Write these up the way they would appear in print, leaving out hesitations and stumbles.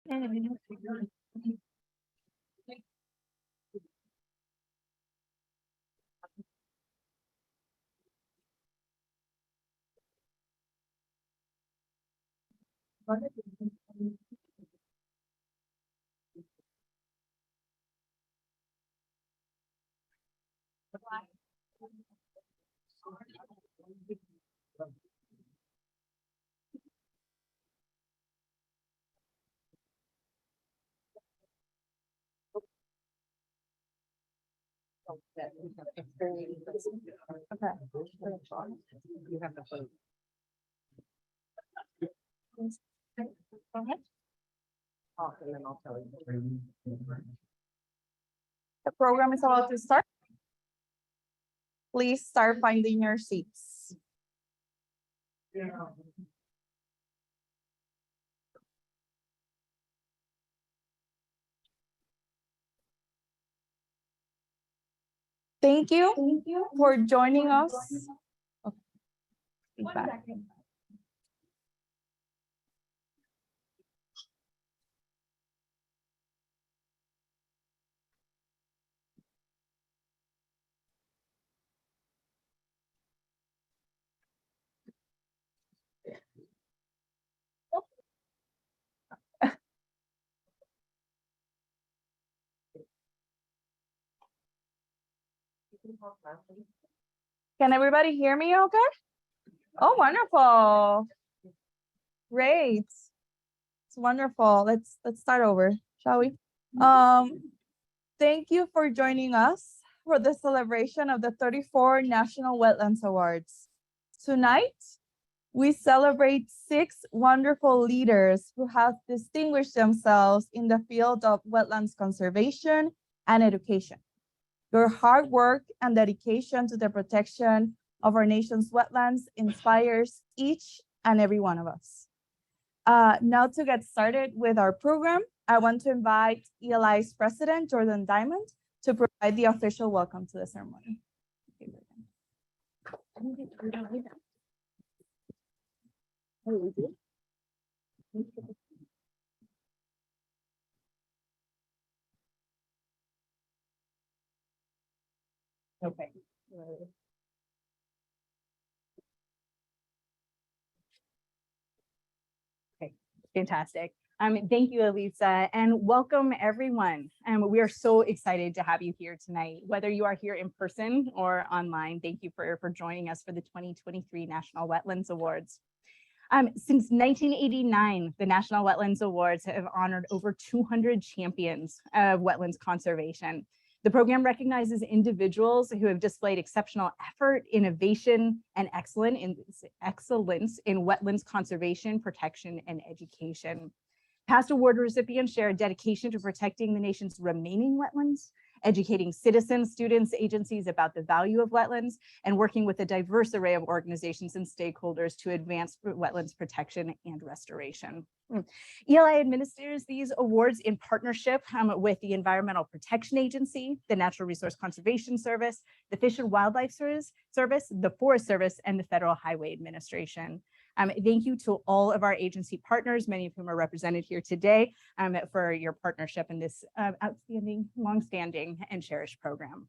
The program is about to start. Please start finding your seats. Thank you for joining us. Okay. Feedback. Can everybody hear me okay? Oh, wonderful. Great. It's wonderful. Let's start over, shall we? Thank you for joining us for the celebration of the 34 National Wetlands Awards. Tonight, we celebrate 6 wonderful leaders who have distinguished themselves in the field of wetlands conservation and education. Your hard work and dedication to the protection of our nation's wetlands inspires each and every one of us. Now to get started with our program, I want to invite ELI's president, Jordan Diamond, to provide the official welcome to the ceremony. Okay. Okay, fantastic. Thank you, Elisa, and welcome everyone. We are so excited to have you here tonight, whether you are here in person or online. Thank you for joining us for the 2023 National Wetlands Awards. Since 1989, the National Wetlands Awards have honored over 200 champions of wetlands conservation. The program recognizes individuals who have displayed exceptional effort, innovation, and excellence in wetlands conservation, protection, and education. Past award recipients share a dedication to protecting the nation's remaining wetlands, educating citizens, students, agencies about the value of wetlands, and working with a diverse array of organizations and stakeholders to advance wetlands protection and restoration. ELI administers these awards in partnership with the Environmental Protection Agency, the Natural Resource Conservation Service, the Fish and Wildlife Service, the Forest Service, and the Federal Highway Administration. Thank you to all of our agency partners, many of whom are represented here today, for your partnership in this outstanding, longstanding, and cherished program.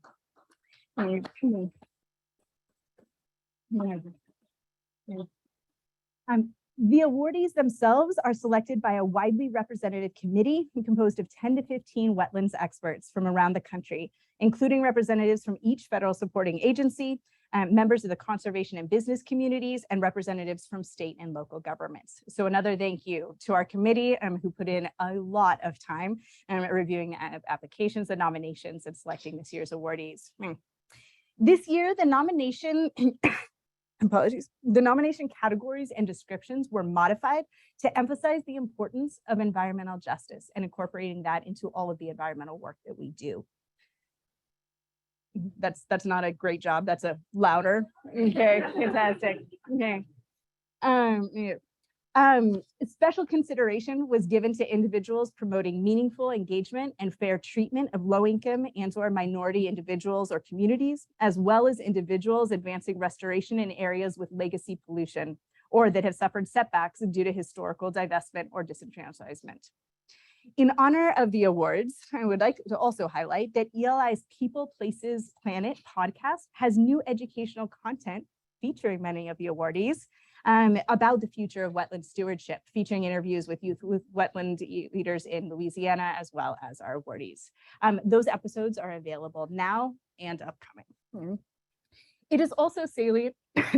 The awardees themselves are selected by a widely representative committee composed of 10 to 15 wetlands experts from around the country, including representatives from each federal supporting agency, members of the conservation and business communities, and representatives from state and local governments. So another thank you to our committee who put in a lot of time reviewing applications and nominations and selecting this year's awardees. This year, the nomination the nomination categories and descriptions were modified to emphasize the importance of environmental justice and incorporating that into all of the environmental work that we do. That's not a great job. That's a louder. Okay, fantastic. Okay. Special consideration was given to individuals promoting meaningful engagement and fair treatment of low-income and/or minority individuals or communities, as well as individuals advancing restoration in areas with legacy pollution or that have suffered setbacks due to historical divestment or disenfranchisement. In honor of the awards, I would like to also highlight that ELI's People, Places, Planet podcast has new educational content featuring many of the awardees about the future of wetland stewardship, featuring interviews with wetland leaders in Louisiana, as well as our awardees. Those episodes are available now and upcoming. It is also salient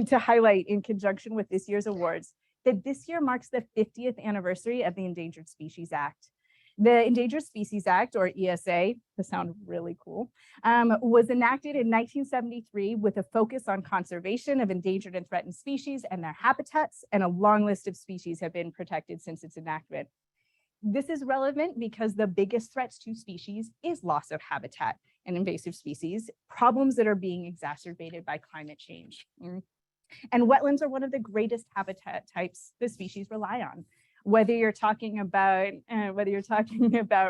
to highlight, in conjunction with this year's awards, that this year marks the 50th anniversary of the Endangered Species Act. The Endangered Species Act, or ESA, to sound really cool, was enacted in 1973 with a focus on conservation of endangered and threatened species and their habitats, and a long list of species have been protected since its enactment. This is relevant because the biggest threats to species is loss of habitat and invasive species, problems that are being exacerbated by climate change. And wetlands are one of the greatest habitat types the species rely on. Whether you're talking about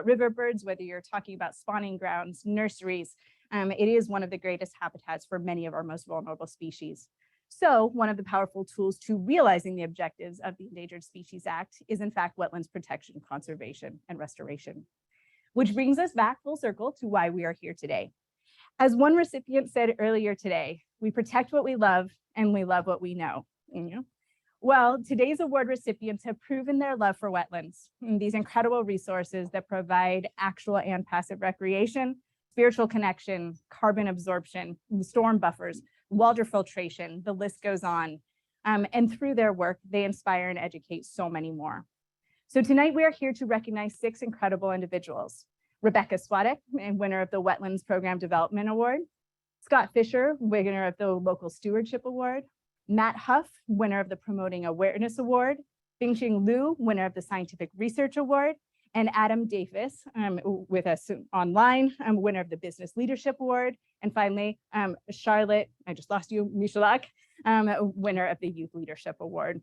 river birds, whether you're talking about spawning grounds, nurseries, it is one of the greatest habitats for many of our most vulnerable species. So one of the powerful tools to realizing the objectives of the Endangered Species Act is in fact wetlands protection, conservation, and restoration. Which brings us back full circle to why we are here today. As one recipient said earlier today, we protect what we love and we love what we know. Well, today's award recipients have proven their love for wetlands, these incredible resources that provide actual and passive recreation, spiritual connection, carbon absorption, storm buffers, water filtration, the list goes on. And through their work, they inspire and educate so many more. So tonight we are here to recognize 6 incredible individuals. Rebecca Swadek, winner of the Wetlands Program Development Award. Scott Fisher, winner of the Local Stewardship Award. Matt Huff, winner of the Promoting Awareness Award. Bingxing Liu, winner of the Scientific Research Award. And Adam Davis, with us online, winner of the Business Leadership Award. And finally, Charlotte, I just lost you, Michalak, winner of the Youth Leadership Award.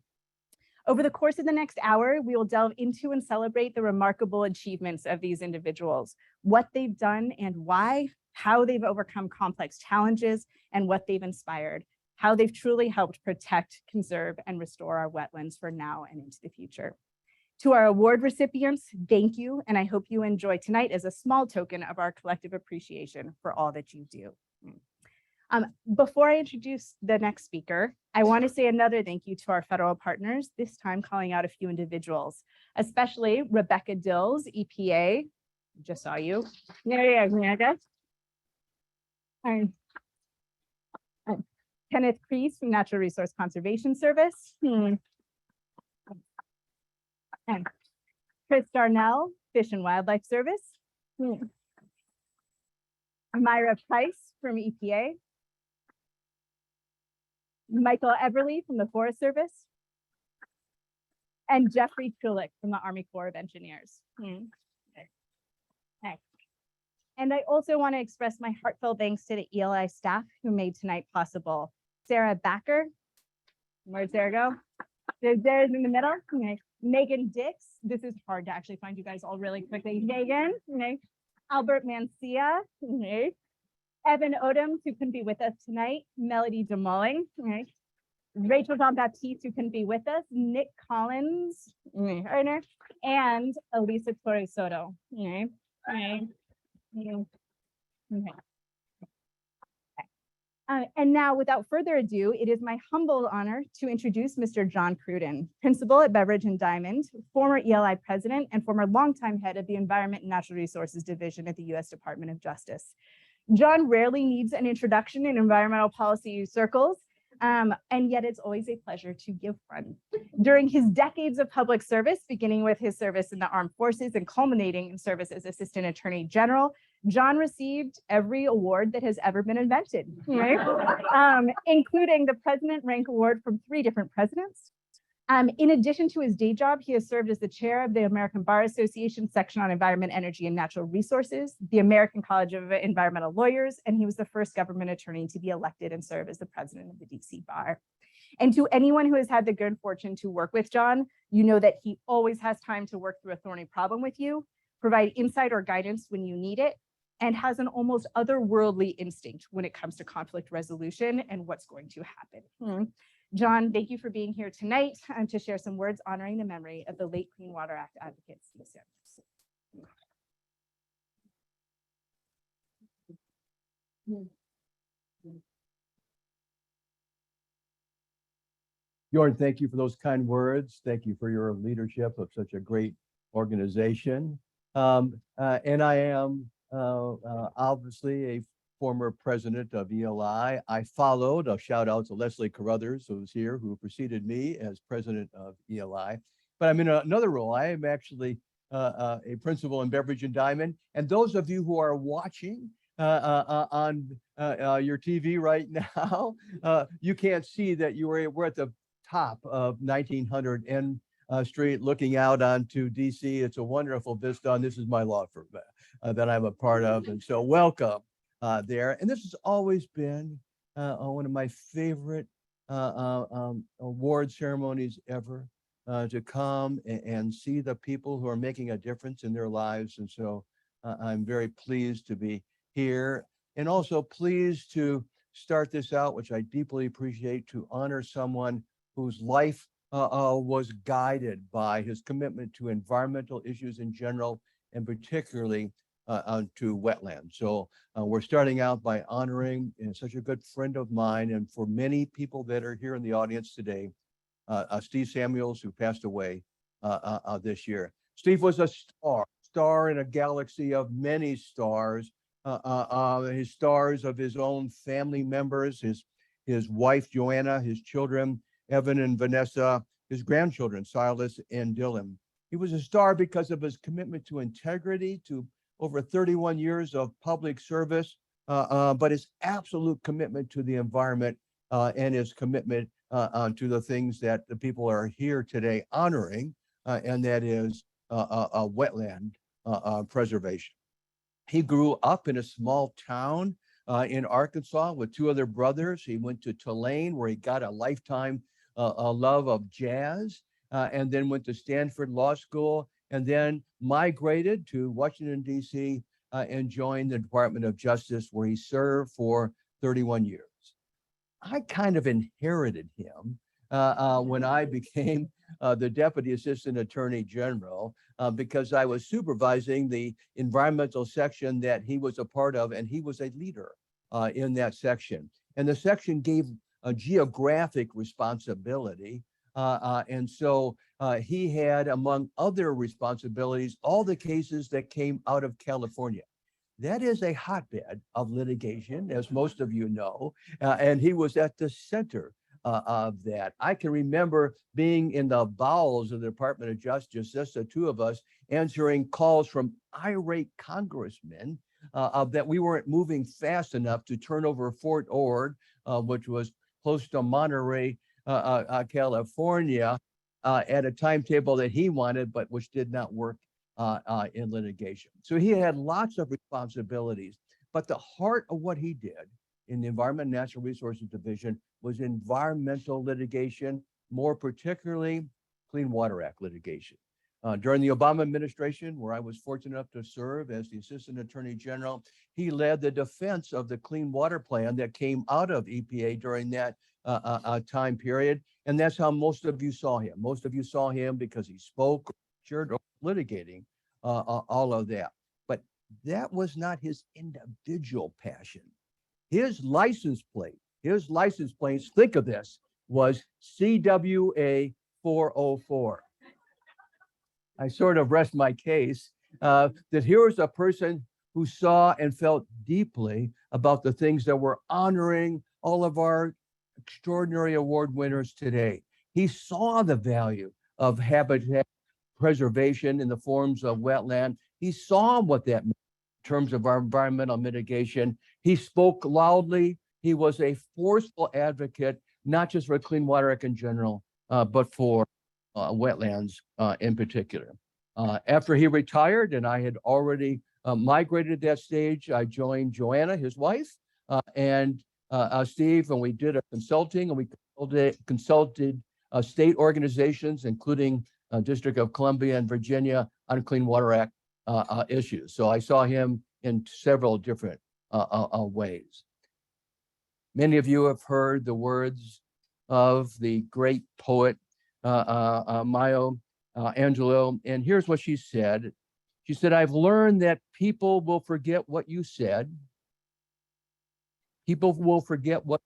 Over the course of the next hour, we will delve into and celebrate the remarkable achievements of these individuals, what they've done and why, how they've overcome complex challenges, and what they've inspired, how they've truly helped protect, conserve, and restore our wetlands for now and into the future. To our award recipients, thank you, and I hope you enjoy tonight as a small token of our collective appreciation for all that you do. Before I introduce the next speaker, I want to say another thank you to our federal partners, this time calling out a few individuals, especially Rebecca Dills, EPA, just saw you. There you go, and Kenneth Kreese from Natural Resource Conservation Service. And Chris Darnell, Fish and Wildlife Service. Myra Price from EPA. Michael Everly from the Forest Service. And Jeffrey Trulick from the Army Corps of Engineers. Okay. And I also want to express my heartfelt thanks to the ELI staff who made tonight possible. Sarah Backer, where'd Sarah go? There's in the middle. Okay. Megan Dix, this is hard to actually find you guys all really quickly. Megan, okay. Albert Mancia, okay. Evan Odom, who couldn't be with us tonight. Melody DeMolling, okay. Rachel Jean-Baptiste, who couldn't be with us. Nick Collins, okay. And Elisa Torres Soto, okay. Okay. Okay. And now, without further ado, it is my humble honor to introduce Mr. John Cruden, principal at Beveridge and Diamond, former ELI president, and former longtime head of the Environment and Natural Resources Division at the U.S. Department of Justice. John rarely needs an introduction in environmental policy circles, and yet it's always a pleasure to give one. During his decades of public service, beginning with his service in the armed forces and culminating in service as Assistant Attorney General, John received every award that has ever been invented, right? Including the President Rank Award from 3 different presidents. In addition to his day job, he has served as the chair of the American Bar Association section on environment, energy, and natural resources, the American College of Environmental Lawyers, and he was the first government attorney to be elected and serve as the president of the DC Bar. And to anyone who has had the good fortune to work with John, you know that he always has time to work through a thorny problem with you, provide insight or guidance when you need it, and has an almost otherworldly instinct when it comes to conflict resolution and what's going to happen. John, thank you for being here tonight to share some words honoring the memory of the late Clean Water Act advocates. Jordan, thank you for those kind words. Thank you for your leadership of such a great organization. And I am obviously a former president of ELI. I followed, a shout out to Leslie Carruthers, who's here, who preceded me as president of ELI. But I'm in another role. I am actually a principal in Beverage and Diamond. And those of you who are watching on your TV right now, you can't see that we're at the top of 1900 N Street, looking out onto DC. It's a wonderful vista, and this is my law firm that I'm a part of. And so welcome there. And this has always been one of my favorite award ceremonies ever, to come and see the people who are making a difference in their lives. And so I'm very pleased to be here, and also pleased to start this out, which I deeply appreciate, to honor someone whose life was guided by his commitment to environmental issues in general, and particularly to wetlands. So we're starting out by honoring such a good friend of mine, and for many people that are here in the audience today, Steve Samuels, who passed away this year. Steve was a star in a galaxy of many stars. His stars of his own family members, his wife Joanna, his children Evan and Vanessa, his grandchildren Silas and Dylan. He was a star because of his commitment to integrity, to over 31 years of public service, but his absolute commitment to the environment, and his commitment to the things that the people are here today honoring, and that is wetland preservation. He grew up in a small town in Arkansas with two other brothers. He went to Tulane, where he got a lifetime love of jazz, and then went to Stanford Law School, and then migrated to Washington, D.C., and joined the Department of Justice, where he served for 31 years. I kind of inherited him when I became the Deputy Assistant Attorney General, because I was supervising the environmental section that he was a part of, and he was a leader in that section. And the section gave a geographic responsibility. And so he had, among other responsibilities, all the cases that came out of California. That is a hotbed of litigation, as most of you know, and he was at the center of that. I can remember being in the bowels of the Department of Justice, just the two of us, answering calls from irate congressmen that we weren't moving fast enough to turn over Fort Ord, which was close to Monterey, California, at a timetable that he wanted, but which did not work in litigation. So he had lots of responsibilities, but the heart of what he did in the Environment and Natural Resources Division was environmental litigation, more particularly Clean Water Act litigation. During the Obama administration, where I was fortunate enough to serve as the Assistant Attorney General, he led the defense of the Clean Water Plan that came out of EPA during that time period. And that's how most of you saw him. Most of you saw him because he spoke, or litigating all of that. But that was not his individual passion. His license plate, think of this, was CWA 404. I sort of rest my case that here was a person who saw and felt deeply about the things that we're honoring all of our extraordinary award winners today. He saw the value of habitat preservation in the forms of wetland. He saw what that meant in terms of our environmental mitigation. He spoke loudly. He was a forceful advocate, not just for Clean Water Act in general, but for wetlands in particular. After he retired, and I had already migrated at that stage, I joined Joanna, his wife, and Steve, and we did a consulting, and we consulted state organizations, including District of Columbia and Virginia, on Clean Water Act issues. So I saw him in several different ways. Many of you have heard the words of the great poet Maya Angelou, and here's what she said. She said, "I've learned that people will forget what you said, People will forget what,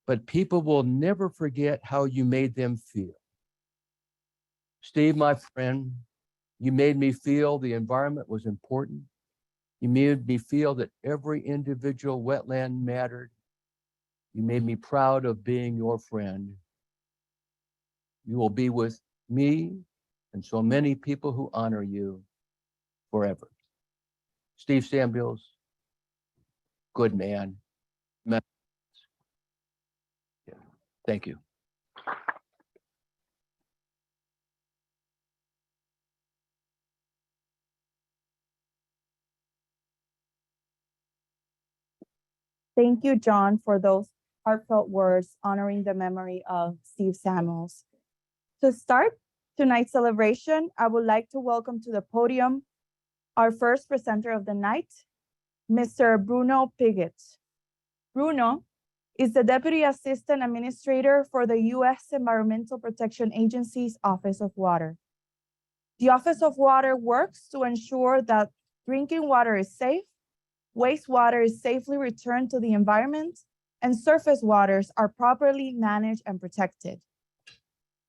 but people will never forget how you made them feel. Steve, my friend, you made me feel the environment was important. You made me feel that every individual wetland mattered. You made me proud of being your friend. You will be with me and so many people who honor you forever. Steve Samuels, good man. Yeah. Thank you. Thank you, John, for those heartfelt words honoring the memory of Steve Samuels. To start tonight's celebration, I would like to welcome to the podium our first presenter of the night, Mr. Bruno Piggott. Bruno is the Deputy Assistant Administrator for the U.S. Environmental Protection Agency's Office of Water. The Office of Water works to ensure that drinking water is safe, wastewater is safely returned to the environment, and surface waters are properly managed and protected.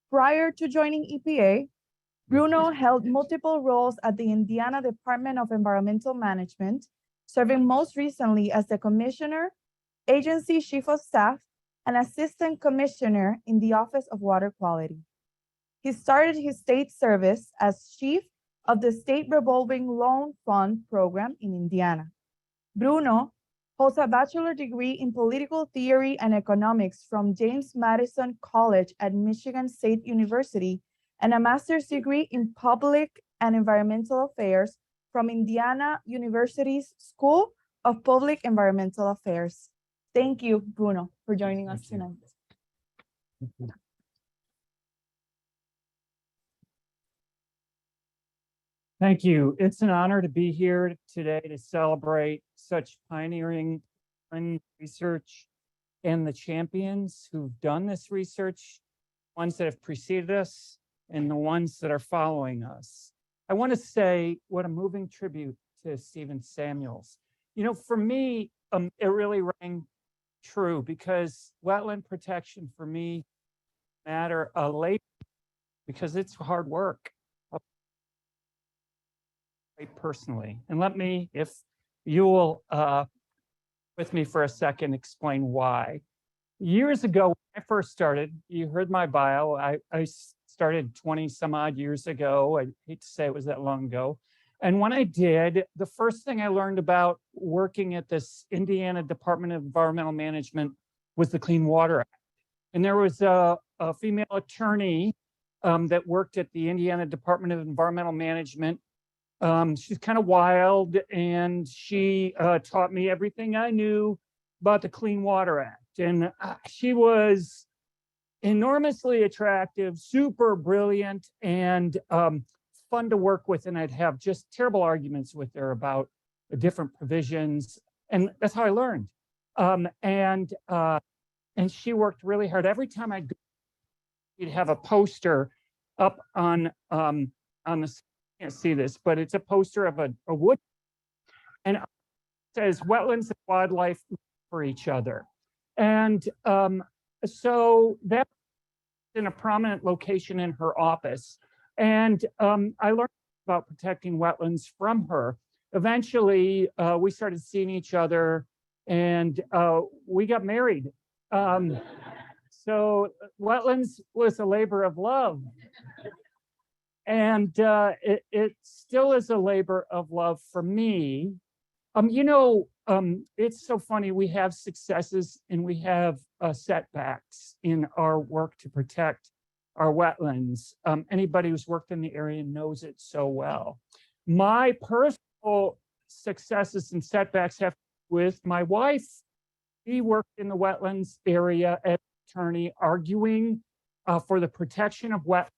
Prior to joining EPA, Bruno held multiple roles at the Indiana Department of Environmental Management, serving most recently as the Commissioner, Agency Chief of Staff, and Assistant Commissioner in the Office of Water Quality. He started his state service as Chief of the State Revolving Loan Fund Program in Indiana. Bruno holds a bachelor's degree in political theory and economics from James Madison College at Michigan State University and a master's degree in public and environmental affairs from Indiana University's School of Public Environmental Affairs. Thank you, Bruno, for joining us tonight. Thank you. It's an honor to be here today to celebrate such pioneering research and the champions who've done this research, ones that have preceded us and the ones that are following us. I want to say what a moving tribute to Stephen Samuels. You know, for me, it really rang true because wetland protection for me matter a labor because it's hard work. Personally, and let me, if you will with me for a second, explain why. Years ago, when I first started, you heard my bio, I started 20 some odd years ago. I hate to say it was that long ago. And when I did, the first thing I learned about working at this Indiana Department of Environmental Management was the Clean Water Act. And there was a female attorney that worked at the Indiana Department of Environmental Management. She's kind of wild, and she taught me everything I knew about the Clean Water Act. And she was enormously attractive, super brilliant, and fun to work with. And I'd have just terrible arguments with her about the different provisions. And that's how I learned. And she worked really hard. Every time I'd go, she'd have a poster up on the, can't see this, but it's a poster of a wood, and it says wetlands and wildlife for each other. And so that's in a prominent location in her office. And I learned about protecting wetlands from her. Eventually, we started seeing each other, and we got married. So wetlands was a labor of love. And it still is a labor of love for me. You know, it's so funny. We have successes and we have setbacks in our work to protect our wetlands. Anybody who's worked in the area knows it so well. My personal successes and setbacks have with my wife. She worked in the wetlands area as an attorney, arguing for the protection of wetlands,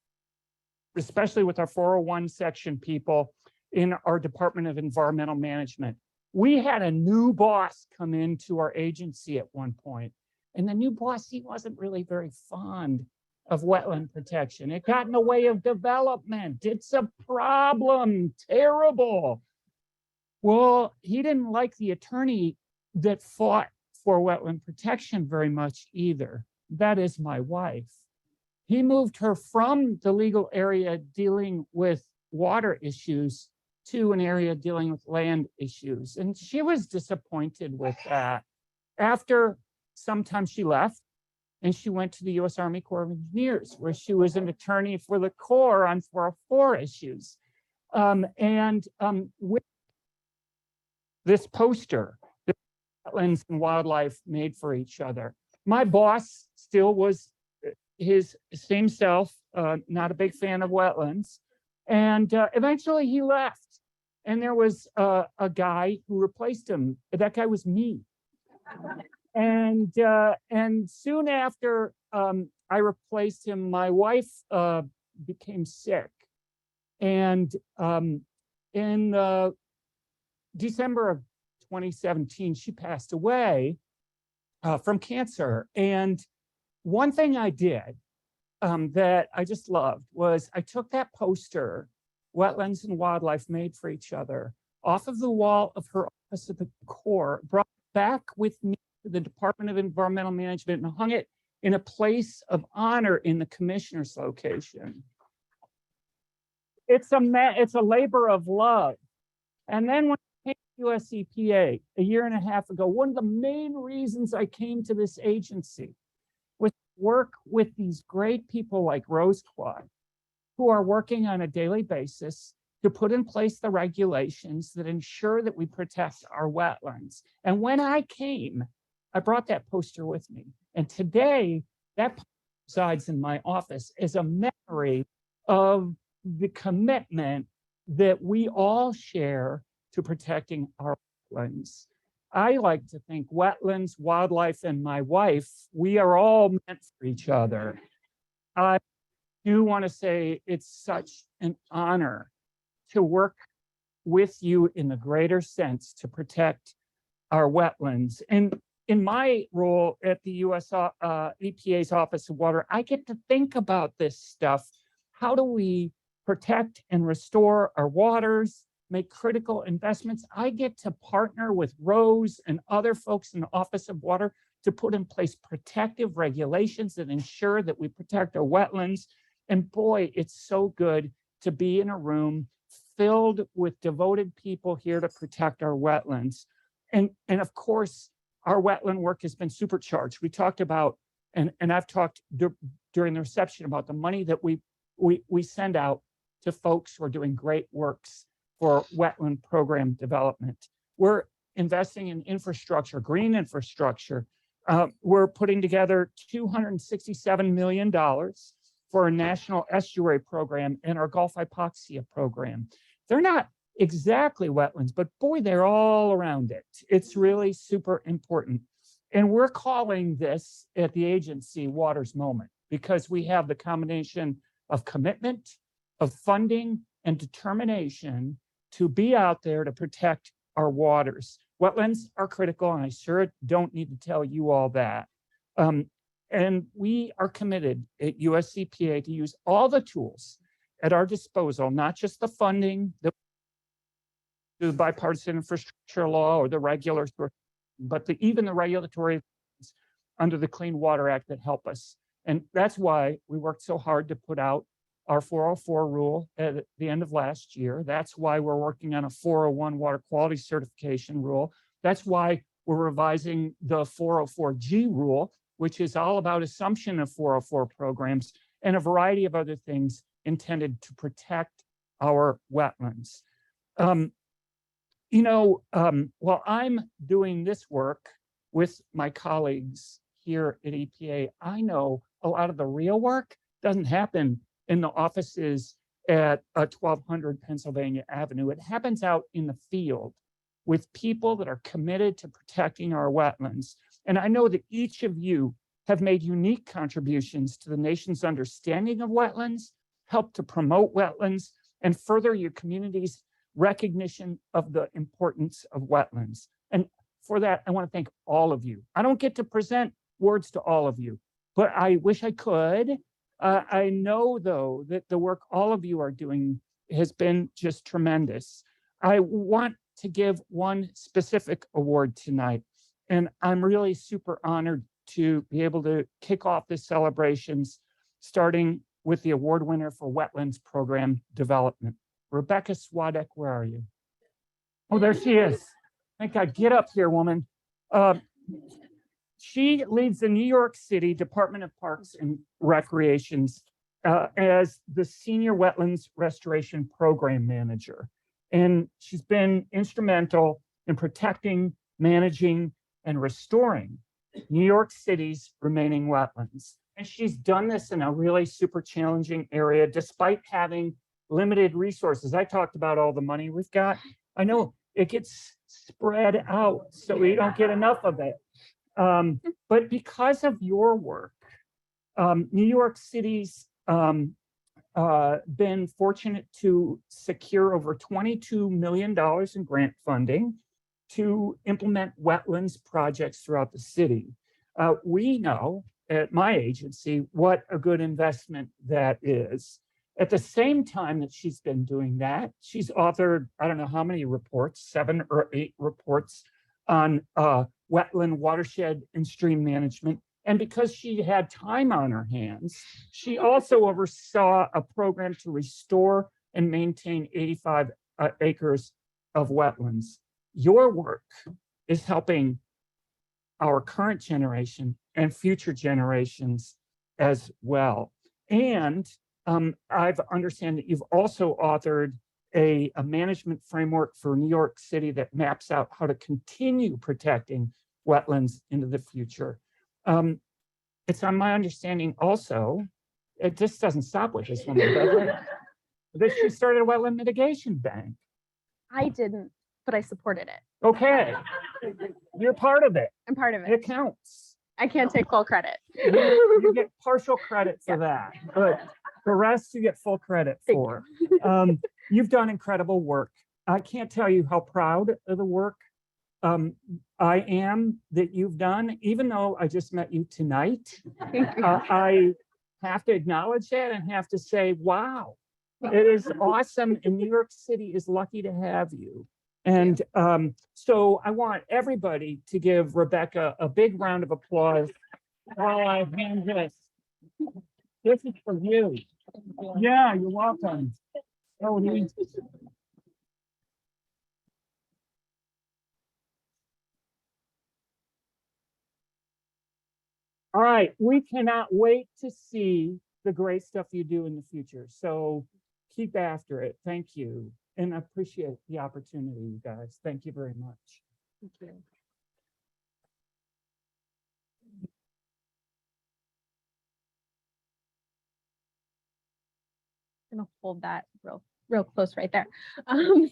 especially with our 401 section people in our Department of Environmental Management. We had a new boss come into our agency at one point, and the new boss, he wasn't really very fond of wetland protection. It got in the way of development. It's a problem, terrible. Well, he didn't like the attorney that fought for wetland protection very much either. That is my wife. He moved her from the legal area dealing with water issues to an area dealing with land issues. And she was disappointed with that. After some time she left and she went to the U.S. Army Corps of Engineers, where she was an attorney for the Corps on 404 issues. With this poster, the wetlands and wildlife made for each other. My boss still was his same self, not a big fan of wetlands. And eventually he left. And there was a guy who replaced him. That guy was me. And soon after I replaced him, my wife became sick. And in December of 2017, she passed away from cancer. And one thing I did that I just loved was I took that poster, Wetlands and Wildlife Made for Each Other, off of the wall of her office at the Corps, brought it back with me to the Department of Environmental Management and hung it in a place of honor in the commissioner's location. It's a labor of love. And then when I came to US EPA a year and a half ago, one of the main reasons I came to this agency was to work with these great people like Rose Quad, who are working on a daily basis to put in place the regulations that ensure that we protect our wetlands. And when I came, I brought that poster with me. And today, that resides in my office as a memory of the commitment that we all share to protecting our wetlands. I like to think wetlands, wildlife, and my wife, we are all meant for each other. I do want to say it's such an honor to work with you in the greater sense to protect our wetlands. And in my role at the US EPA's Office of Water, I get to think about this stuff. How do we protect and restore our waters, make critical investments? I get to partner with Rose and other folks in the Office of Water to put in place protective regulations that ensure that we protect our wetlands. And boy, it's so good to be in a room filled with devoted people here to protect our wetlands. And of course, our wetland work has been supercharged. We talked about, and I've talked during the reception about the money that we send out to folks who are doing great works for wetland program development. We're investing in infrastructure, green infrastructure. We're putting together $267 million for a national estuary program and our Gulf Hypoxia program. They're not exactly wetlands, but boy, they're all around it. It's really super important. And we're calling this at the agency Water's Moment because we have the combination of commitment, of funding, and determination to be out there to protect our waters. Wetlands are critical, and I sure don't need to tell you all that. And we are committed at US EPA to use all the tools at our disposal, not just the funding, the bipartisan infrastructure law or the regular, but even the regulatory under the Clean Water Act that help us. And that's why we worked so hard to put out our 404 rule at the end of last year. That's why we're working on a 401 water quality certification rule. That's why we're revising the 404G rule, which is all about assumption of 404 programs and a variety of other things intended to protect our wetlands. While I'm doing this work with my colleagues here at EPA, I know a lot of the real work doesn't happen in the offices at 1200 Pennsylvania Avenue. It happens out in the field with people that are committed to protecting our wetlands. And I know that each of you have made unique contributions to the nation's understanding of wetlands, helped to promote wetlands, and further your community's recognition of the importance of wetlands. And for that, I want to thank all of you. I don't get to present words to all of you, but I wish I could. I know, though, that the work all of you are doing has been just tremendous. I want to give one specific award tonight. And I'm really super honored to be able to kick off the celebrations, starting with the award winner for Wetlands Program Development. Rebecca Swadek, where are you? Oh, there she is. Thank God, get up here, woman. She leads the New York City Department of Parks and Recreations as the Senior Wetlands Restoration Program Manager. And she's been instrumental in protecting, managing, and restoring New York City's remaining wetlands. And she's done this in a really super challenging area, despite having limited resources. I talked about all the money we've got. I know it gets spread out, so we don't get enough of it. But because of your work, New York City's been fortunate to secure over $22 million in grant funding to implement wetlands projects throughout the city. We know at my agency what a good investment that is. At the same time that she's been doing that, she's authored, I don't know how many reports, 7 or 8 reports on wetland watershed and stream management. And because she had time on her hands, she also oversaw a program to restore and maintain 85 acres of wetlands. Your work is helping our current generation and future generations as well. And I've understand that you've also authored a management framework for New York City that maps out how to continue protecting wetlands into the future. It's on my understanding also, it just doesn't stop with this woman, does it? That she started a wetland mitigation bank. I didn't, but I supported it. Okay, you're part of it. I'm part of it. It counts. I can't take full credit. You get partial credit for that, but the rest you get full credit Thank for. You've done incredible work. I can't tell you how proud of the work I am that you've done, even though I just met you tonight. I have to acknowledge that and have to say, wow, it is awesome. And New York City is lucky to have you. And so I want everybody to give Rebecca a big round of applause while I hand this. This is for you. Yeah, you're welcome. Oh, all right, we cannot wait to see the great stuff you do in the future. So keep after it. Thank you. And I appreciate the opportunity, you guys. Thank you very much. Thank you. I'm gonna hold that real close right there.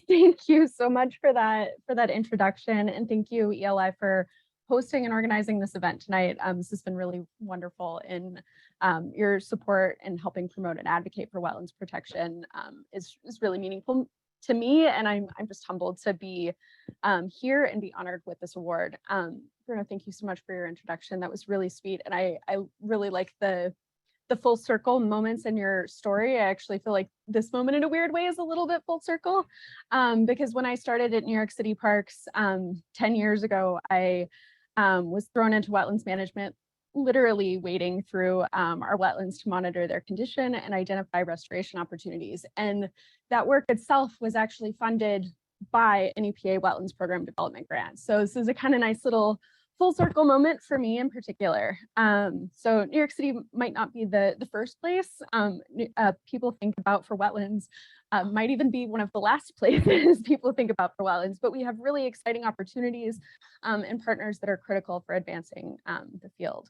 Thank you so much for that introduction, and thank you, ELI, for hosting and organizing this event tonight. This has been really wonderful in your support and helping promote and advocate for wetlands protection is really meaningful to me, and I'm just humbled to be here and be honored with this award. Bruno, thank you so much for your introduction. That was really sweet, and I really like the full circle moments in your story. I actually feel like this moment in a weird way is a little bit full circle because when I started at New York City Parks 10 years ago, I was thrown into wetlands management, literally wading through our wetlands to monitor their condition and identify restoration opportunities. And that work itself was actually funded by an EPA Wetlands Program Development Grant. So this is a kind of nice little full circle moment for me in particular. So New York City might not be the first place people think about for wetlands, might even be one of the last places people think about for wetlands, but we have really exciting opportunities and partners that are critical for advancing the field.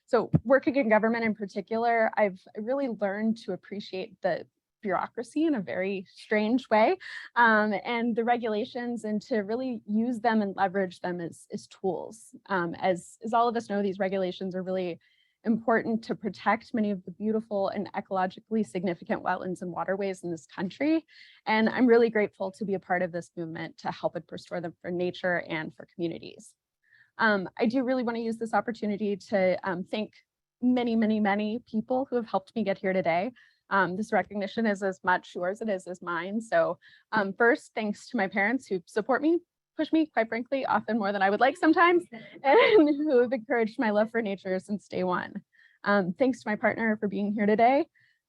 So working in government in particular, I've really learned to appreciate the bureaucracy in a very strange way and the regulations, and to really use them and leverage them as tools. As all of us know, these regulations are really important to protect many of the beautiful and ecologically significant wetlands and waterways in this country. And I'm really grateful to be a part of this movement to help it restore them for nature and for communities. I do really want to use this opportunity to thank many people who have helped me get here today. This recognition is as much yours as it is mine. So first, thanks to my parents who support me push me, quite frankly, often more than I would like sometimes, and who have encouraged my love for nature since day one. Thanks to my partner for being here today,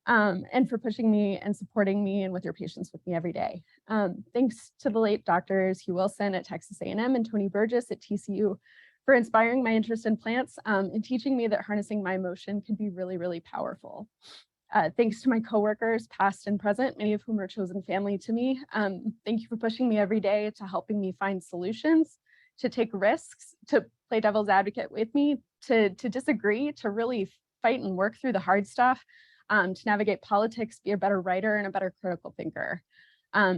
and for pushing me and supporting me and with your patience with me every day. Thanks to the late doctors Hugh Wilson at Texas A&M and Tony Burgess at TCU for inspiring my interest in plants and teaching me that harnessing my emotion can be really, really powerful. Thanks to my coworkers, past and present, many of whom are chosen family to me. Thank you for pushing me every day, to helping me find solutions, to take risks, to play devil's advocate with me, to disagree, to really fight and work through the hard stuff, to navigate politics, be a better writer and a better critical thinker.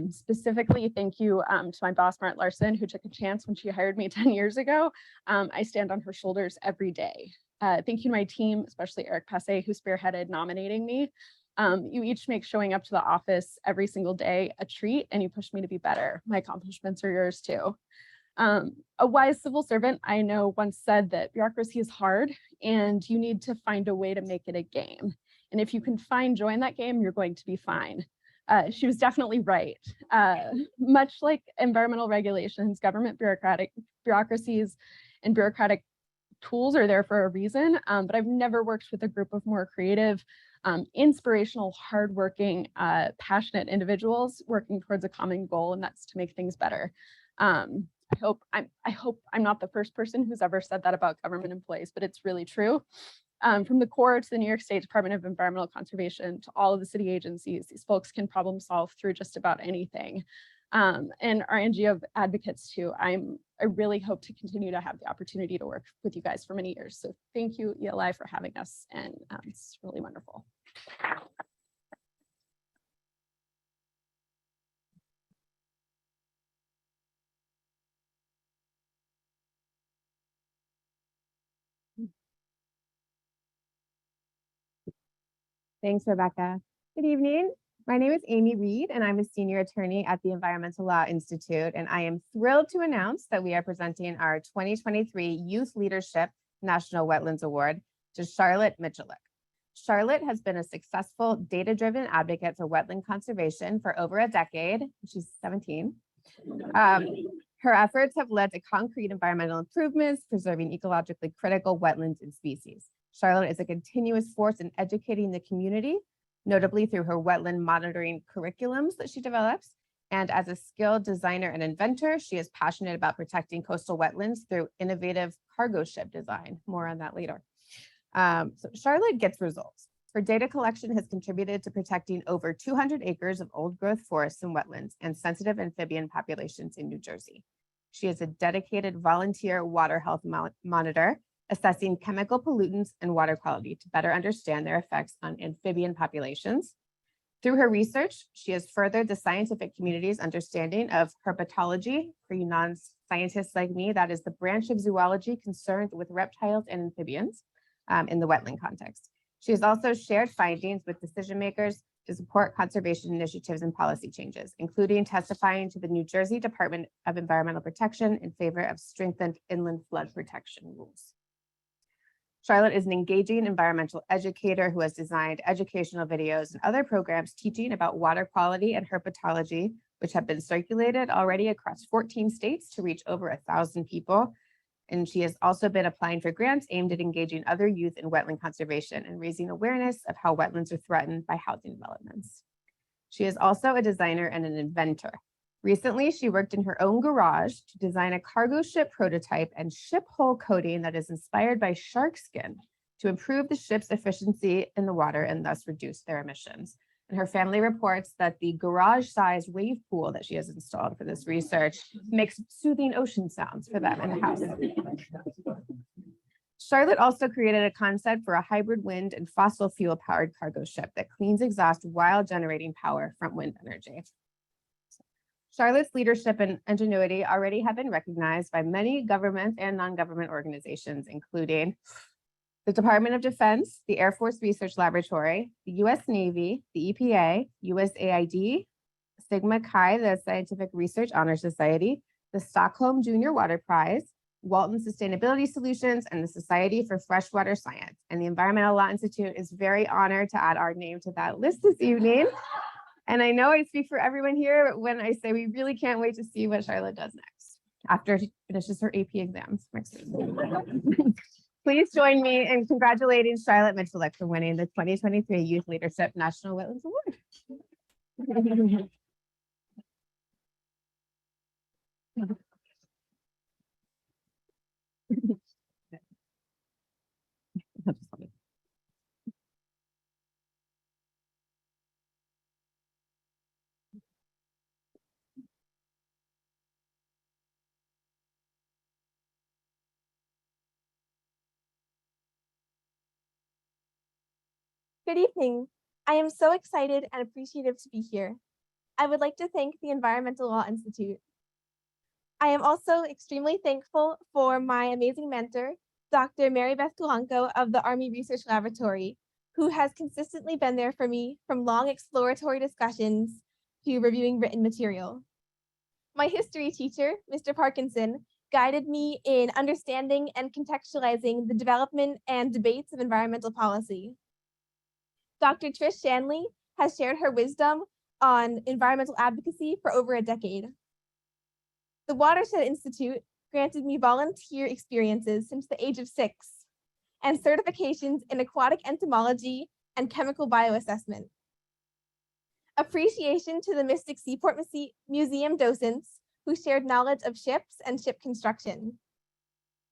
Specifically, thank you to my boss, Mart Larson, who took a chance when she hired me 10 years ago. I stand on her shoulders every day. Thank you to my team, especially Eric Passe, who spearheaded nominating me. You each make showing up to the office every single day a treat, and you push me to be better. My accomplishments are yours too. A wise civil servant I know once said that bureaucracy is hard and you need to find a way to make it a game. And if you can find joy in that game, you're going to be fine. She was definitely right. Much like environmental regulations, government bureaucracies and bureaucratic tools are there for a reason, but I've never worked with a group of more creative, inspirational, hardworking, passionate individuals working towards a common goal, and that's to make things better. I hope I'm not the first person who's ever said that about government employees, but it's really true. From the Corps to the New York State Department of Environmental Conservation to all of the city agencies, these folks can problem solve through just about anything. And our NGO advocates too. I really hope to continue to have the opportunity to work with you guys for many years. So thank you, ELI, for having us, and it's really wonderful. Thanks, Rebecca. Good evening. My name is Amy Reed, and I'm a senior attorney at the Environmental Law Institute, and I am thrilled to announce that we are presenting our 2023 Youth Leadership National Wetlands Award to Charlotte Mitchelluk. Charlotte has been a successful data-driven advocate for wetland conservation for over a decade. She's 17. Her efforts have led to concrete environmental improvements, preserving ecologically critical wetlands and species. Charlotte is a continuous force in educating the community, notably through her wetland monitoring curriculums that she develops. And as a skilled designer and inventor, she is passionate about protecting coastal wetlands through innovative cargo ship design. More on that later. So Charlotte gets results. Her data collection has contributed to protecting over 200 acres of old growth forests and wetlands and sensitive amphibian populations in New Jersey. She is a dedicated volunteer water health monitor, assessing chemical pollutants and water quality to better understand their effects on amphibian populations. Through her research, she has furthered the scientific community's understanding of herpetology. For you non-scientists like me, that is the branch of zoology concerned with reptiles and amphibians in the wetland context. She has also shared findings with decision makers to support conservation initiatives and policy changes, including testifying to the New Jersey Department of Environmental Protection in favor of strengthened inland flood protection rules. Charlotte is an engaging environmental educator who has designed educational videos and other programs teaching about water quality and herpetology, which have been circulated already across 14 states to reach over 1,000 people. And she has also been applying for grants aimed at engaging other youth in wetland conservation and raising awareness of how wetlands are threatened by housing developments. She is also a designer and an inventor. Recently, she worked in her own garage to design a cargo ship prototype and ship hull coating that is inspired by shark skin to improve the ship's efficiency in the water and thus reduce their emissions. And her family reports that the garage-sized wave pool that she has installed for this research makes soothing ocean sounds for them in the house. Charlotte also created a concept for a hybrid wind and fossil fuel powered cargo ship that cleans exhaust while generating power from wind energy. Charlotte's leadership and ingenuity already have been recognized by many government and non-government organizations, including the Department of Defense, the Air Force Research Laboratory, the US Navy, the EPA, USAID, Sigma Chi, the Scientific Research Honor Society, the Stockholm Junior Water Prize, Walton Sustainability Solutions, and the Society for Freshwater Science. And the Environmental Law Institute is very honored to add our name to that list this evening. And I know I speak for everyone here when I say we really can't wait to see what Charlotte does next. after she finishes her AP exams next week. Please join me in congratulating Charlotte Mitchell for winning the 2023 Youth Leadership National Wetlands Award. Good evening. I am so excited and appreciative to be here. I would like to thank the Environmental Law Institute. I am also extremely thankful for my amazing mentor, Dr. Mary Beth Kulanko of the Army Research Laboratory, who has consistently been there for me from long exploratory discussions to reviewing written material. My history teacher, Mr. Parkinson, guided me in understanding and contextualizing the development and debates of environmental policy. Dr. Trish Shanley has shared her wisdom on environmental advocacy for over a decade. The Watershed Institute granted me volunteer experiences since the age of 6 and certifications in aquatic entomology and chemical bioassessment. Appreciation to the Mystic Seaport Museum docents who shared knowledge of ships and ship construction.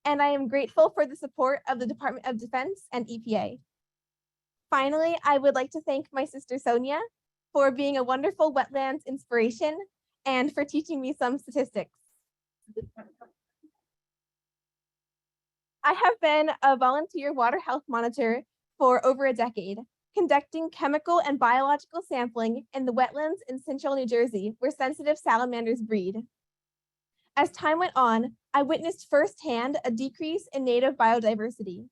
And I am grateful for the support of the Department of Defense and EPA. Finally, I would like to thank my sister Sonia for being a wonderful wetlands inspiration and for teaching me some statistics. I have been a volunteer water health monitor for over a decade, conducting chemical and biological sampling in the wetlands in central New Jersey, where sensitive salamanders breed. As time went on, I witnessed firsthand a decrease in native biodiversity.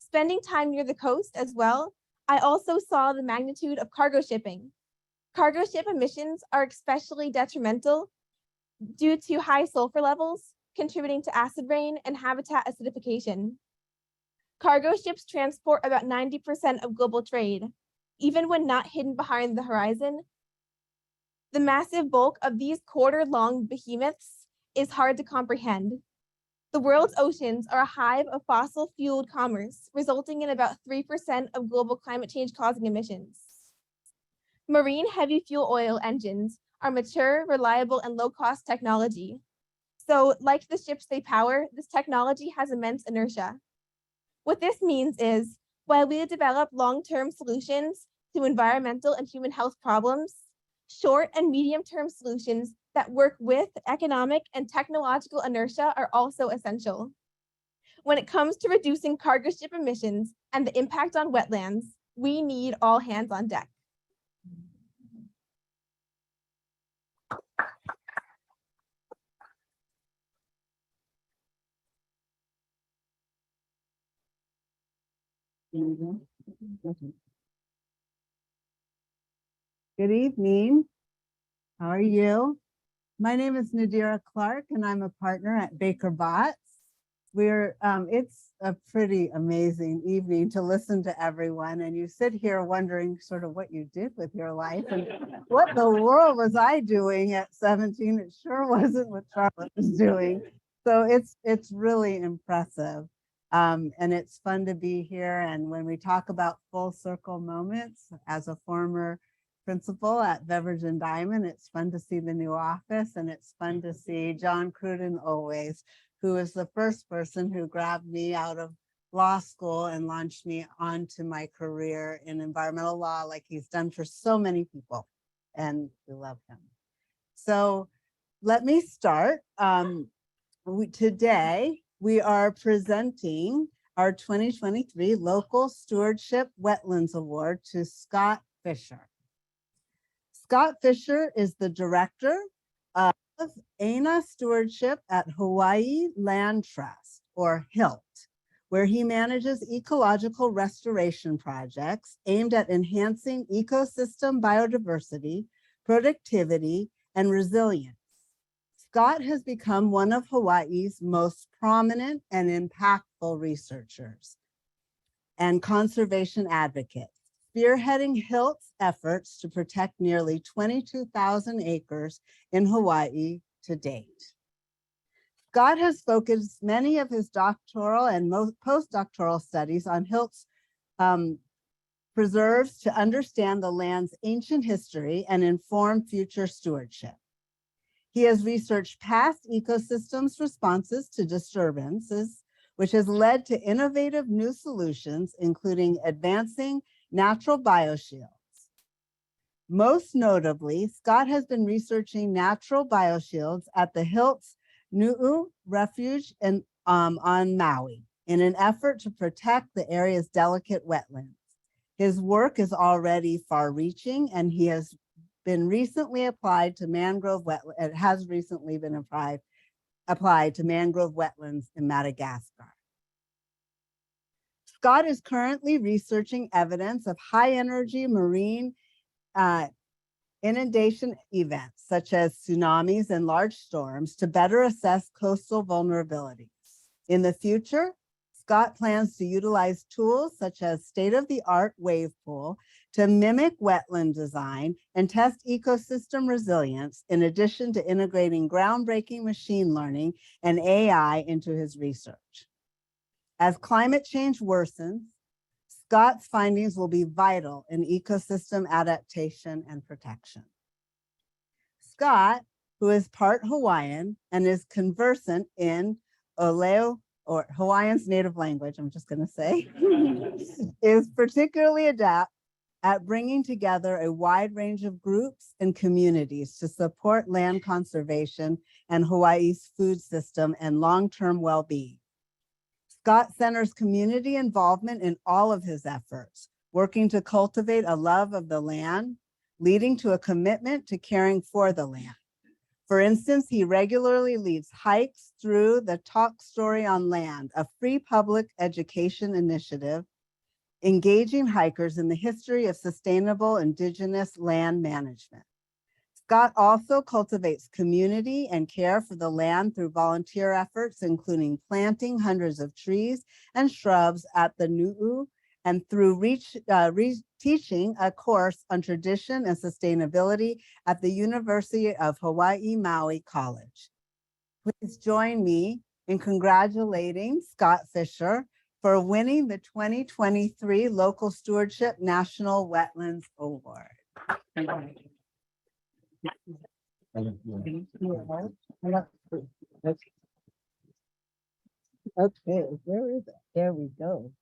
Spending time near the coast as well, I also saw the magnitude of cargo shipping. Cargo ship emissions are especially detrimental due to high sulfur levels, contributing to acid rain and habitat acidification. Cargo ships transport about 90% of global trade. Even when not hidden behind the horizon, the massive bulk of these quarter-long behemoths is hard to comprehend. The world's oceans are a hive of fossil-fueled commerce, resulting in about 3% of global climate change-causing emissions. Marine heavy fuel oil engines are mature, reliable, and low-cost technology. So, like the ships they power, this technology has immense inertia. What this means is, while we develop long-term solutions to environmental and human health problems, short and medium-term solutions that work with economic and technological inertia are also essential. When it comes to reducing cargo ship emissions and the impact on wetlands, we need all hands on deck. Good evening. How are you? My name is Nadira Clark, and I'm a partner at Baker Botts. It's a pretty amazing evening to listen to everyone, and you sit here wondering sort of what you did with your life and what the world was I doing at 17. It sure wasn't what Charlotte was doing. So it's really impressive. And it's fun to be here. And when we talk about full circle moments, as a former principal at Beverage and Diamond, it's fun to see the new office, and it's fun to see John Cruden always, who is the first person who grabbed me out of law school and launched me onto my career in environmental law, like he's done for so many people. And we love him. So let me start. Today, we are presenting our 2023 Local Stewardship Wetlands Award to Scott Fisher. Scott Fisher is the director of ANA Stewardship at Hawaii Land Trust, or HILT, where he manages ecological restoration projects aimed at enhancing ecosystem biodiversity, productivity, and resilience. Scott has become one of Hawaii's most prominent and impactful researchers and conservation advocates, spearheading HILT's efforts to protect nearly 22,000 acres in Hawaii to date. Scott has focused many of his doctoral and postdoctoral studies on Hiltz preserves to understand the land's ancient history and inform future stewardship. He has researched past ecosystems responses to disturbances, which has led to innovative new solutions, including advancing natural bioshields. Most notably, Scott has been researching natural bioshields at the Hiltz Nu'u Refuge on Maui in an effort to protect the area's delicate wetlands. His work is already far-reaching, and he has been recently applied to mangrove wetlands. It has recently been applied to mangrove wetlands in Madagascar. Scott is currently researching evidence of high-energy marine inundation events, such as tsunamis and large storms, to better assess coastal vulnerabilities. In the future, Scott plans to utilize tools such as state-of-the-art wave pool to mimic wetland design and test ecosystem resilience, in addition to integrating groundbreaking machine learning and AI into his research. As climate change worsens, Scott's findings will be vital in ecosystem adaptation and protection. Scott, who is part Hawaiian and is conversant in Oleo, or Hawaiian's native language, I'm just going to say, is particularly adept at bringing together a wide range of groups and communities to support land conservation and Hawaii's food system and long-term well-being. Scott centers community involvement in all of his efforts, working to cultivate a love of the land, leading to a commitment to caring for the land. For instance, he regularly leads hikes through the Talk Story on Land, a free public education initiative, engaging hikers in the history of sustainable indigenous land management. Scott also cultivates community and care for the land through volunteer efforts, including planting hundreds of trees and shrubs at the Nu'u, and through teaching a course on tradition and sustainability at the University of Hawaii Maui College. Please join me in congratulating Scott Fisher for winning the 2023 Local Stewardship National Wetlands Award. Okay, where is it? There we go.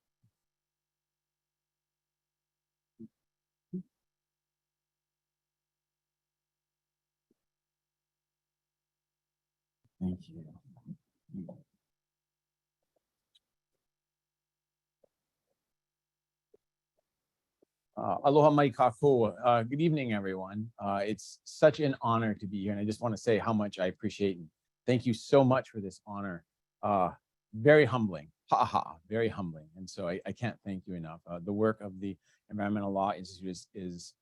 Thank you. Aloha mai kākou. Good evening, everyone. It's such an honor to be here, and I just want to say how much I appreciate and thank you so much for this honor. Very humbling, very humbling. And so I can't thank you enough. The work of the Environmental Law Institute is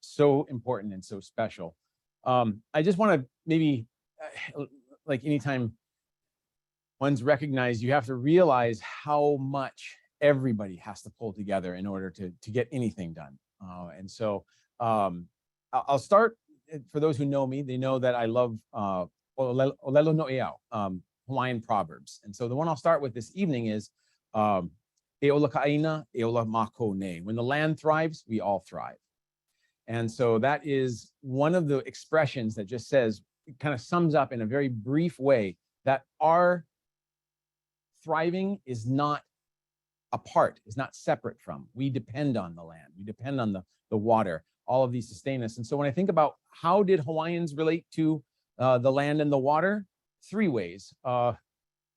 so important and so special. I just want to maybe, like anytime one's recognized, you have to realize how much everybody has to pull together in order to get anything done. And so I'll start, for those who know me, they know that I love Olelo no Eau, Hawaiian proverbs. And so the one I'll start with this evening is E ola ka'aina, e ola mako ne. When the land thrives, we all thrive. And so that is one of the expressions that just says, it kind of sums up in a very brief way that our thriving is not apart, is not separate from. We depend on the land. We depend on the water, all of these sustain us. And so when I think about how did Hawaiians relate to the land and the water, three ways.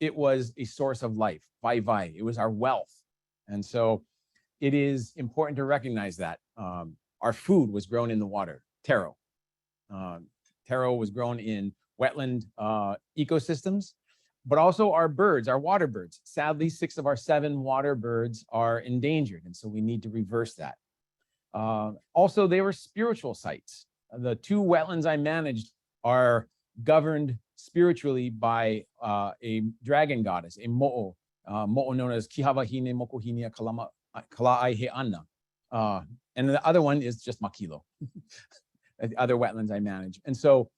It was a source of life, vai. It was our wealth. And so it is important to recognize that our food was grown in the water, taro. Taro was grown in wetland ecosystems, but also our birds, our water birds. Sadly, 6 of our 7 water birds are endangered, and so we need to reverse that. Also, they were spiritual sites. The 2 wetlands I managed are governed spiritually by a dragon goddess, a mo'o, known as Kihavahine Mokohinia Kala'ai He'ana. And the other one is just Makilo, the other wetlands I manage. And so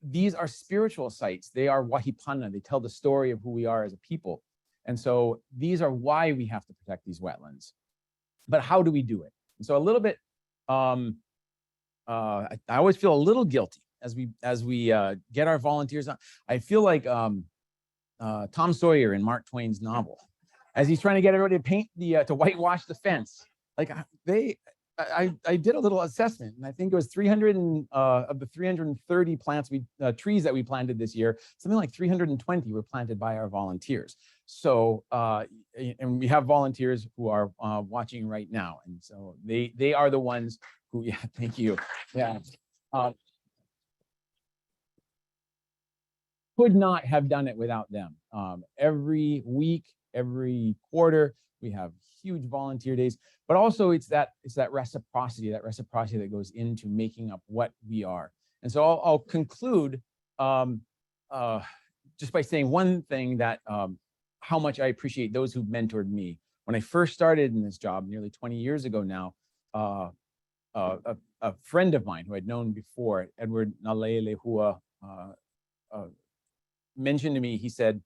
these are spiritual sites. They are wahipana. They tell the story of who we are as a people. And so these are why we have to protect these wetlands. But how do we do it? And so a little bit, I always feel a little guilty as we get our volunteers on. I feel like Tom Sawyer in Mark Twain's novel, as he's trying to get everybody to paint to whitewash the fence. Like I did a little assessment, and I think it was 300 of the 330 trees that we planted this year, something like 320 were planted by our volunteers. So, and we have volunteers who are watching right now, and so they are the ones who, yeah, thank you, yeah. Could not have done it without them. Every week, every quarter, we have huge volunteer days, but also it's that reciprocity that goes into making up what we are. And so I'll conclude just by saying one thing, that how much I appreciate those who mentored me. When I first started in this job nearly 20 years ago now, a friend of mine who I'd known before, Edward Nalelehua, mentioned to me, he said,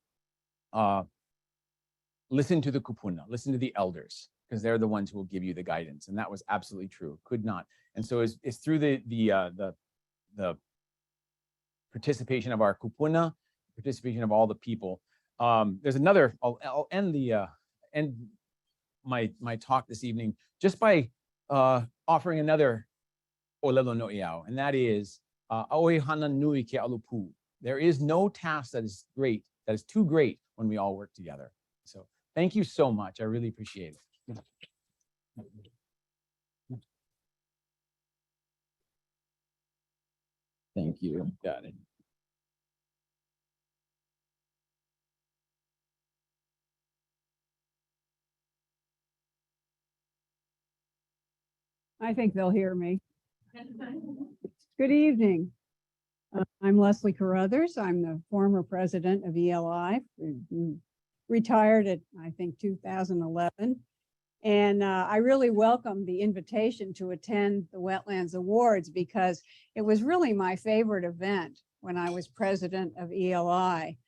listen to the kupuna, listen to the elders, because they're the ones who will give you the guidance. And that was absolutely true, could not. And so it's through the participation of our kupuna, participation of all the people. There's another, I'll end my talk this evening just by offering another olelo no iao, and that is aoi hana nui ke alupu. There is no task that is too great when we all work together. So thank you so much. I really appreciate it. Thank you. Got it. I think they'll hear me. Good evening. I'm Leslie Carruthers. I'm the former president of ELI, retired at, I think, 2011. And I really welcome the invitation to attend the Wetlands Awards, because it was really my favorite event when I was president of ELI.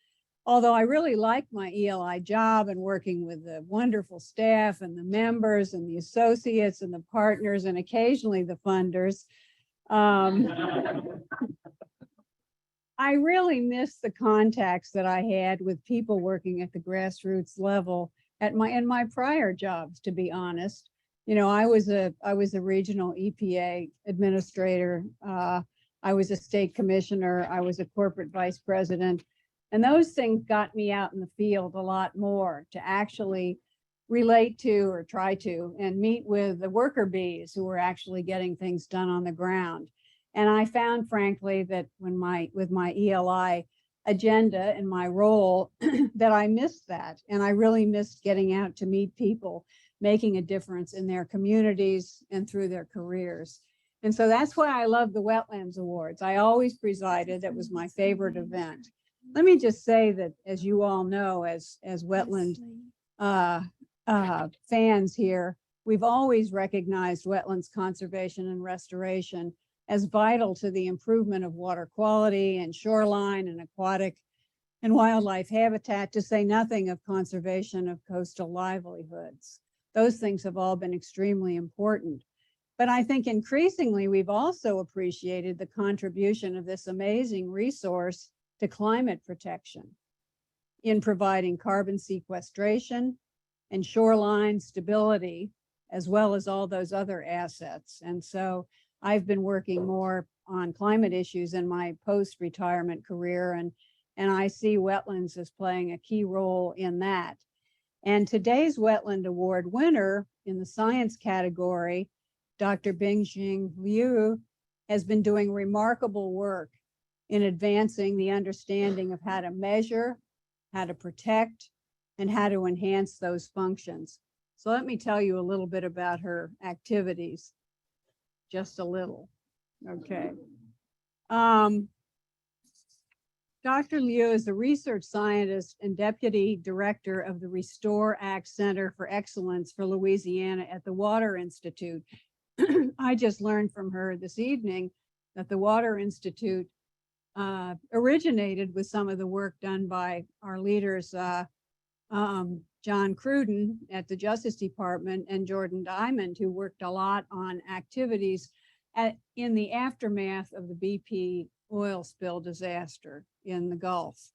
Although I really like my ELI job and working with the wonderful staff and the members and the associates and the partners and occasionally the funders. I really miss the contacts that I had with people working at the grassroots level in my prior jobs, to be honest. You know, I was a regional EPA administrator. I was a state commissioner. I was a corporate vice president. And those things got me out in the field a lot more to actually relate to or try to and meet with the worker bees who were actually getting things done on the ground. And I found, frankly, that with my ELI agenda and my role, that I missed that. And I really missed getting out to meet people, making a difference in their communities and through their careers. And so that's why I love the Wetlands Awards. I always presided. That was my favorite event. Let me just say that, as you all know, as wetland fans here, we've always recognized wetlands conservation and restoration as vital to the improvement of water quality and shoreline and aquatic and wildlife habitat, to say nothing of conservation of coastal livelihoods. Those things have all been extremely important. But I think increasingly we've also appreciated the contribution of this amazing resource to climate protection in providing carbon sequestration and shoreline stability, as well as all those other assets. And so I've been working more on climate issues in my post-retirement career, and I see wetlands as playing a key role in that. And today's Wetland Award winner in the science category, Dr. Bingxing Liu, has been doing remarkable work in advancing the understanding of how to measure, how to protect, and how to enhance those functions. So let me tell you a little bit about her activities. Just a little, okay. Dr. Liu is a research scientist and deputy director of the Restore Act Center for Excellence for Louisiana at the Water Institute. I just learned from her this evening that the Water Institute originated with some of the work done by our leaders, John Cruden at the Justice Department and Jordan Diamond, who worked a lot on activities in the aftermath of the BP oil spill disaster in the Gulf.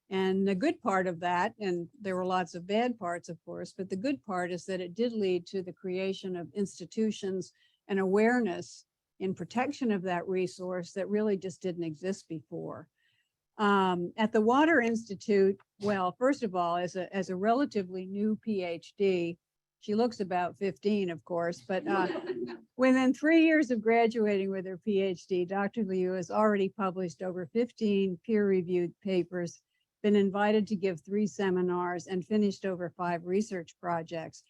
And the good part of that, and there were lots of bad parts, of course, but the good part is that it did lead to the creation of institutions and awareness in protection of that resource that really just didn't exist before. At the Water Institute, well, first of all, as a relatively new PhD, she looks about 15, of course, but within 3 years of graduating with her PhD, Dr. Liu has already published over 15 peer-reviewed papers, been invited to give 3 seminars, and finished over 5 research projects.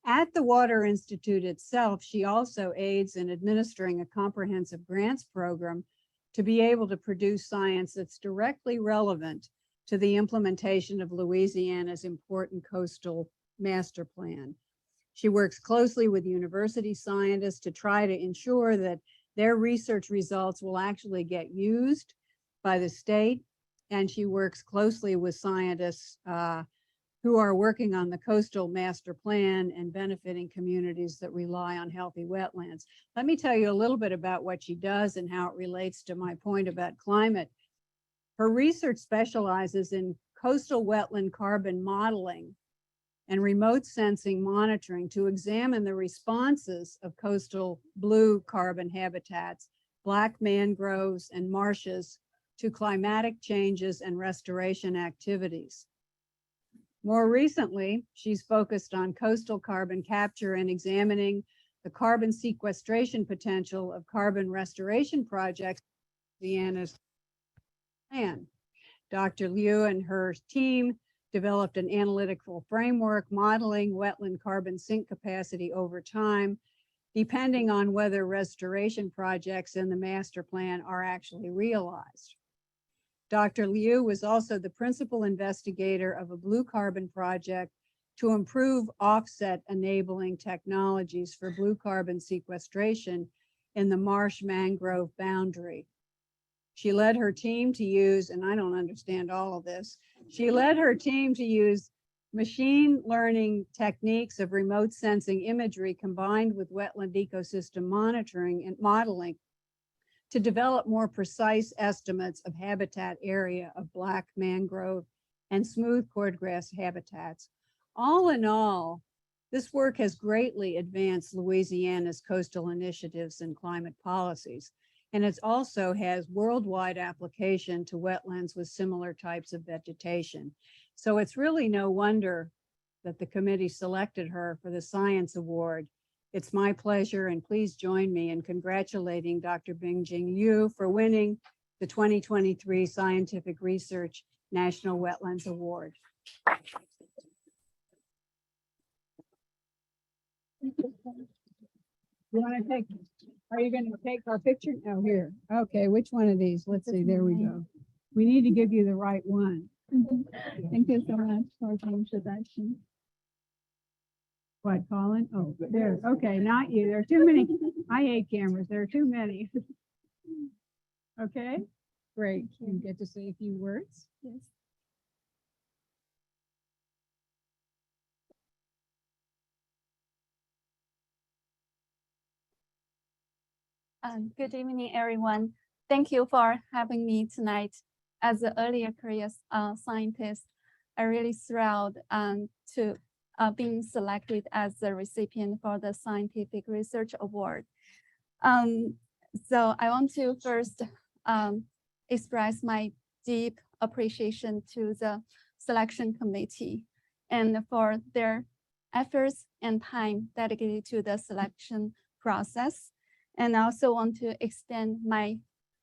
At the Water Institute itself, she also aids in administering a comprehensive grants program to be able to produce science that's directly relevant to the implementation of Louisiana's important coastal master plan. She works closely with university scientists to try to ensure that their research results will actually get used by the state. And she works closely with scientists who are working on the coastal master plan and benefiting communities that rely on healthy wetlands. Let me tell you a little bit about what she does and how it relates to my point about climate. Her research specializes in coastal wetland carbon modeling and remote sensing monitoring to examine the responses of coastal blue carbon habitats, black mangroves, and marshes to climatic changes and restoration activities. More recently, she's focused on coastal carbon capture and examining the carbon sequestration potential of carbon restoration projects in Louisiana's plan. Dr. Liu and her team developed an analytical framework modeling wetland carbon sink capacity over time, depending on whether restoration projects in the master plan are actually realized. Dr. Liu was also the principal investigator of a blue carbon project to improve offset enabling technologies for blue carbon sequestration in the marsh mangrove boundary. She led her team to use, and I don't understand all of this, she led her team to use machine learning techniques of remote sensing imagery combined with wetland ecosystem monitoring and modeling to develop more precise estimates of habitat area of black mangrove and smooth cordgrass habitats. All in all, this work has greatly advanced Louisiana's coastal initiatives and climate policies, and it also has worldwide application to wetlands with similar types of vegetation. So it's really no wonder that the committee selected her for the Science Award. It's my pleasure, and please join me in congratulating Dr. Bingjing Yu for winning the 2023 Scientific Research National Wetlands Award. You want to take, are you going to take our picture? Oh, here. Okay, which one of these? Let's see, there we go. We need to give you the right one. Thank you so much for the introduction. What, Colin? Oh, there. Okay, not you. There are too many. I hate cameras. There are too many. Okay, great. You get to say a few words. Yes. Good evening, everyone. Thank you for having me tonight. As an earlier career scientist, I'm really thrilled to being selected as the recipient for the Scientific Research Award. So I want to first express my deep appreciation to the selection committee and for their efforts and time dedicated to the selection process. And I also want to extend my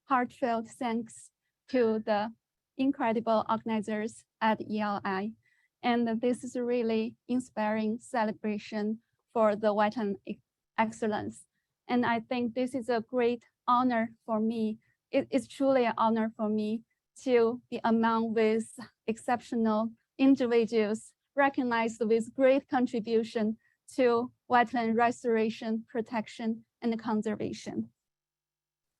heartfelt thanks to the incredible organizers at ELI. And this is a really inspiring celebration for the wetland excellence. And I think this is a great honor for me. It's truly an honor for me to be among these exceptional individuals recognized with great contribution to wetland restoration, protection, and conservation.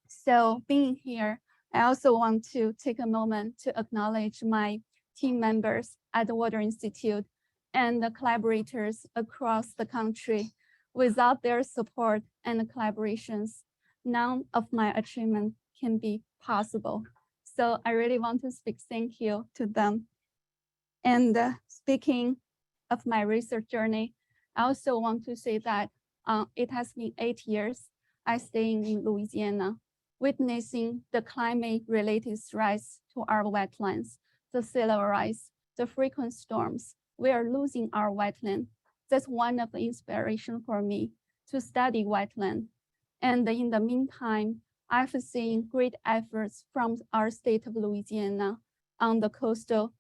So being here, I also want to take a moment to acknowledge my team members at the Water Institute and the collaborators across the country. Without their support and collaborations, none of my achievement can be possible. So I really want to speak thank you to them. And speaking of my research journey, I also want to say that it has been 8 years I staying in Louisiana, witnessing the climate-related threats to our wetlands, the sea level rise, the frequent storms. We are losing our wetland. That's one of the inspiration for me to study wetland. And in the meantime, I've seen great efforts from our state of Louisiana on the coastal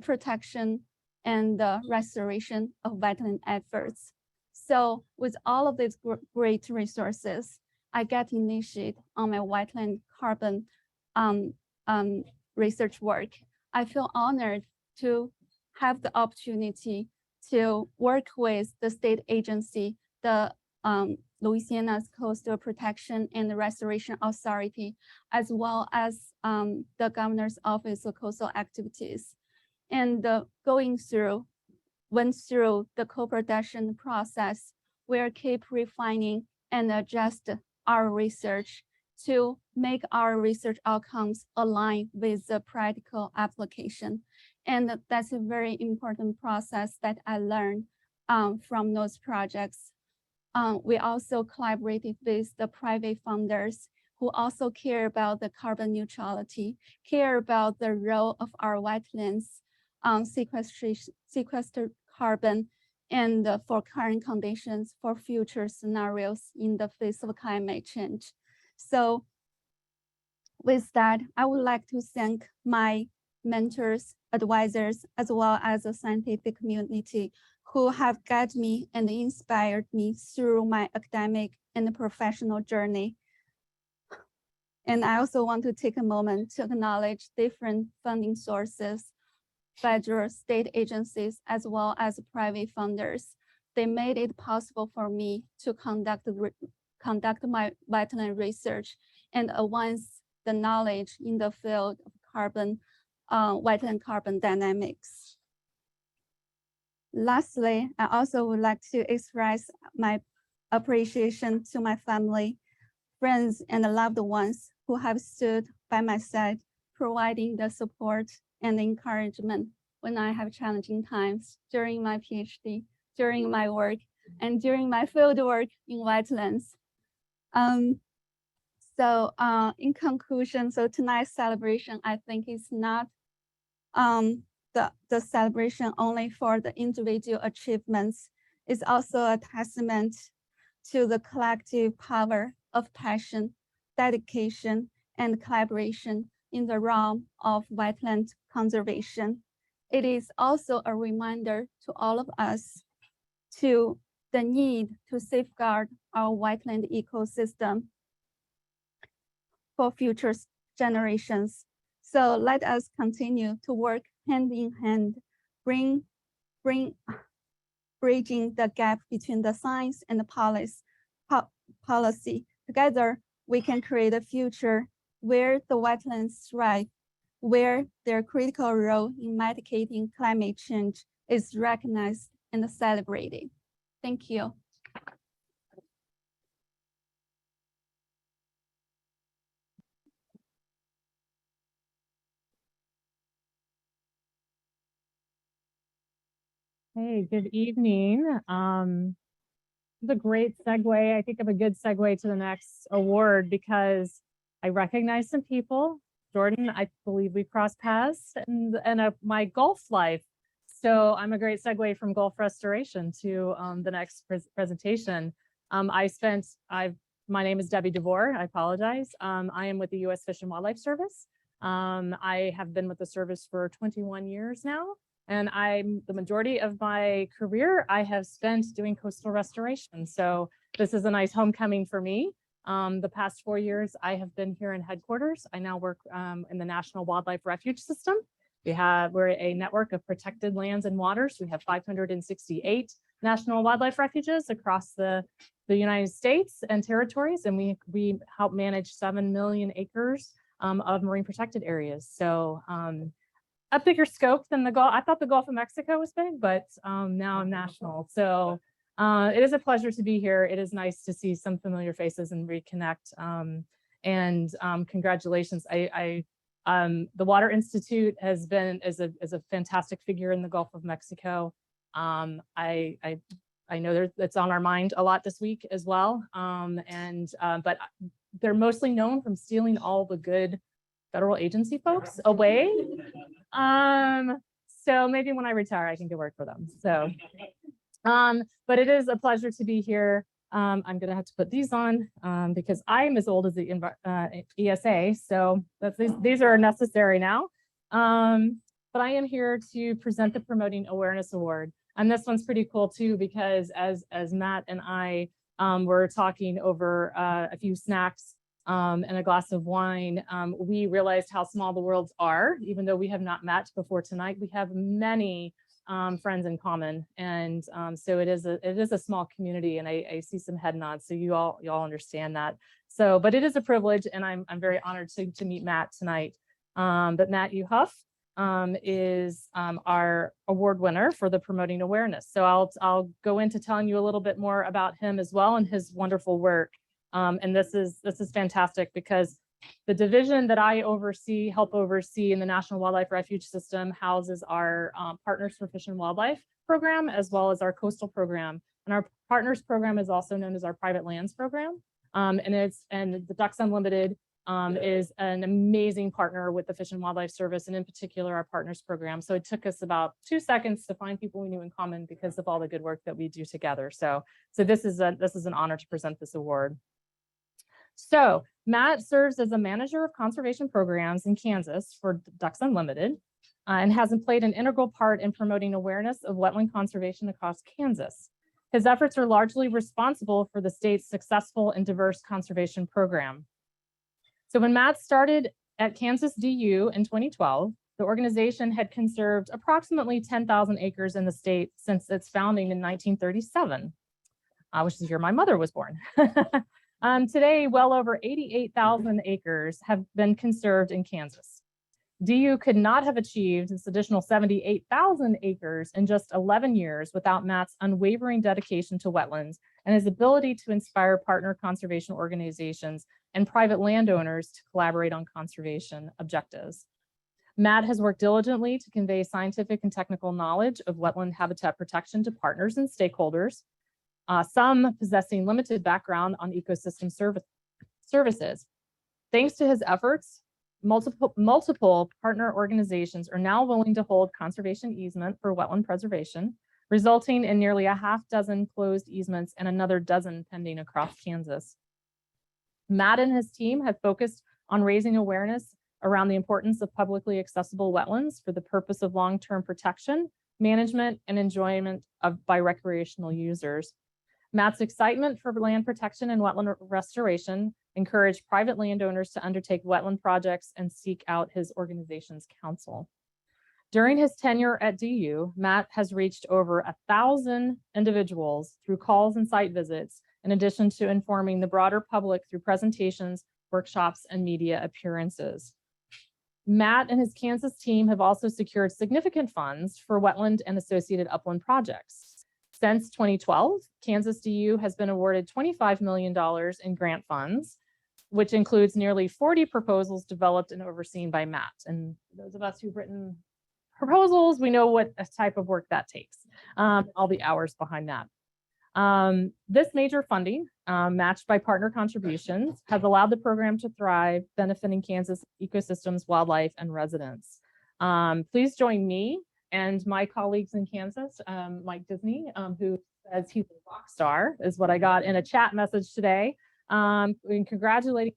protection and the restoration of wetland efforts. So with all of these great resources, I get initiated on my wetland carbon research work. I feel honored to have the opportunity to work with the state agency, the Louisiana's Coastal Protection and Restoration Authority, as well as the Governor's Office of Coastal Activities. And went through the co-production process, we'll keep refining and adjust our research to make our research outcomes align with the practical application. And that's a very important process that I learned from those projects. We also collaborated with the private funders who also care about the carbon neutrality, care about the role of our wetlands, sequester carbon, and for current conditions for future scenarios in the face of climate change. So with that, I would like to thank my mentors, advisors, as well as the scientific community who have guided me and inspired me through my academic and professional journey. And I also want to take a moment to acknowledge different funding sources, federal, state agencies, as well as private funders. They made it possible for me to conduct my wetland research and advance the knowledge in the field of wetland carbon dynamics. Lastly, I also would like to express my appreciation to my family, friends, and loved ones who have stood by my side, providing the support and encouragement when I have challenging times during my PhD, during my work, and during my field work in wetlands. In conclusion, so tonight's celebration, I think is not the celebration only for the individual achievements. It's also a testament to the collective power of passion, dedication, and collaboration in the realm of wetland conservation. It is also a reminder to all of us to the need to safeguard our wetland ecosystem for future generations. So let us continue to work hand in hand, bridging the gap between the science and the policy. Together, we can create a future where the wetlands thrive, where their critical role in mitigating climate change is recognized and celebrated. Thank you. Hey, good evening. It's a great segue. I think of a good segue to the next award because I recognize some people. Jordan, I believe we crossed paths and my golf life. So I'm a great segue from golf restoration to the next presentation. My name is Debbie DeVore. I apologize. I am with the U.S. Fish and Wildlife Service. I have been with the service for 21 years now. And the majority of my career, I have spent doing coastal restoration. So this is a nice homecoming for me. The past 4 years, I have been here in headquarters. I now work in the National Wildlife Refuge System. We're a network of protected lands and waters. We have 568 national wildlife refuges across the United States and territories. And we help manage 7 million acres of marine protected areas. So a bigger scope than the Gulf. I thought the Gulf of Mexico was big, but now I'm national. So it is a pleasure to be here. It is nice to see some familiar faces and reconnect. Congratulations. The Water Institute is a fantastic figure in the Gulf of Mexico. I know it's on our mind a lot this week as well. But they're mostly known from stealing all the good federal agency folks away. So maybe when I retire, I can go work for them. So, but it is a pleasure to be here. I'm going to have to put these on because I'm as old as the ESA. So these are necessary now. But I am here to present the Promoting Awareness Award. And this one's pretty cool too, because as Matt and I were talking over a few snacks and a glass of wine, we realized how small the worlds are. Even though we have not met before tonight, we have many friends in common. And so it is a small community, and I see some head nods. So you all understand that. So, but it is a privilege, and I'm very honored to meet Matt tonight. But Matt Uhuff is our award winner for the Promoting Awareness. So I'll go into telling you a little bit more about him as well and his wonderful work. And this is fantastic because the division that I help oversee in the National Wildlife Refuge System houses our Partners for Fish and Wildlife program, as well as our coastal program. And our Partners program is also known as our Private Lands program. And the Ducks Unlimited is an amazing partner with the Fish and Wildlife Service, and in particular our Partners program. So it took us about 2 seconds to find people we knew in common because of all the good work that we do together. So this is an honor to present this award. So Matt serves as a manager of conservation programs in Kansas for Ducks Unlimited and has played an integral part in promoting awareness of wetland conservation across Kansas. His efforts are largely responsible for the state's successful and diverse conservation program. So when Matt started at Kansas DU in 2012, the organization had conserved approximately 10,000 acres in the state since its founding in 1937, which is the year my mother was born. Today, well over 88,000 acres have been conserved in Kansas. DU could not have achieved this additional 78,000 acres in just 11 years without Matt's unwavering dedication to wetlands and his ability to inspire partner conservation organizations and private landowners to collaborate on conservation objectives. Matt has worked diligently to convey scientific and technical knowledge of wetland habitat protection to partners and stakeholders, some possessing limited background on ecosystem services. Thanks to his efforts, multiple partner organizations are now willing to hold conservation easement for wetland preservation, resulting in nearly a half dozen closed easements and another dozen pending across Kansas. Matt and his team have focused on raising awareness around the importance of publicly accessible wetlands for the purpose of long-term protection, management, and enjoyment by recreational users. Matt's excitement for land protection and wetland restoration encouraged private landowners to undertake wetland projects and seek out his organization's counsel. During his tenure at DU, Matt has reached over 1,000 individuals through calls and site visits, in addition to informing the broader public through presentations, workshops, and media appearances. Matt and his Kansas team have also secured significant funds for wetland and associated upland projects. Since 2012, Kansas DU has been awarded $25 million in grant funds, which includes nearly 40 proposals developed and overseen by Matt. And those of us who've written proposals, we know what type of work that takes, all the hours behind that. This major funding, matched by partner contributions, has allowed the program to thrive, benefiting Kansas ecosystems, wildlife, and residents. Please join me and my colleagues in Kansas, Mike Disney, who says he's a rock star, is what I got in a chat message today, in congratulating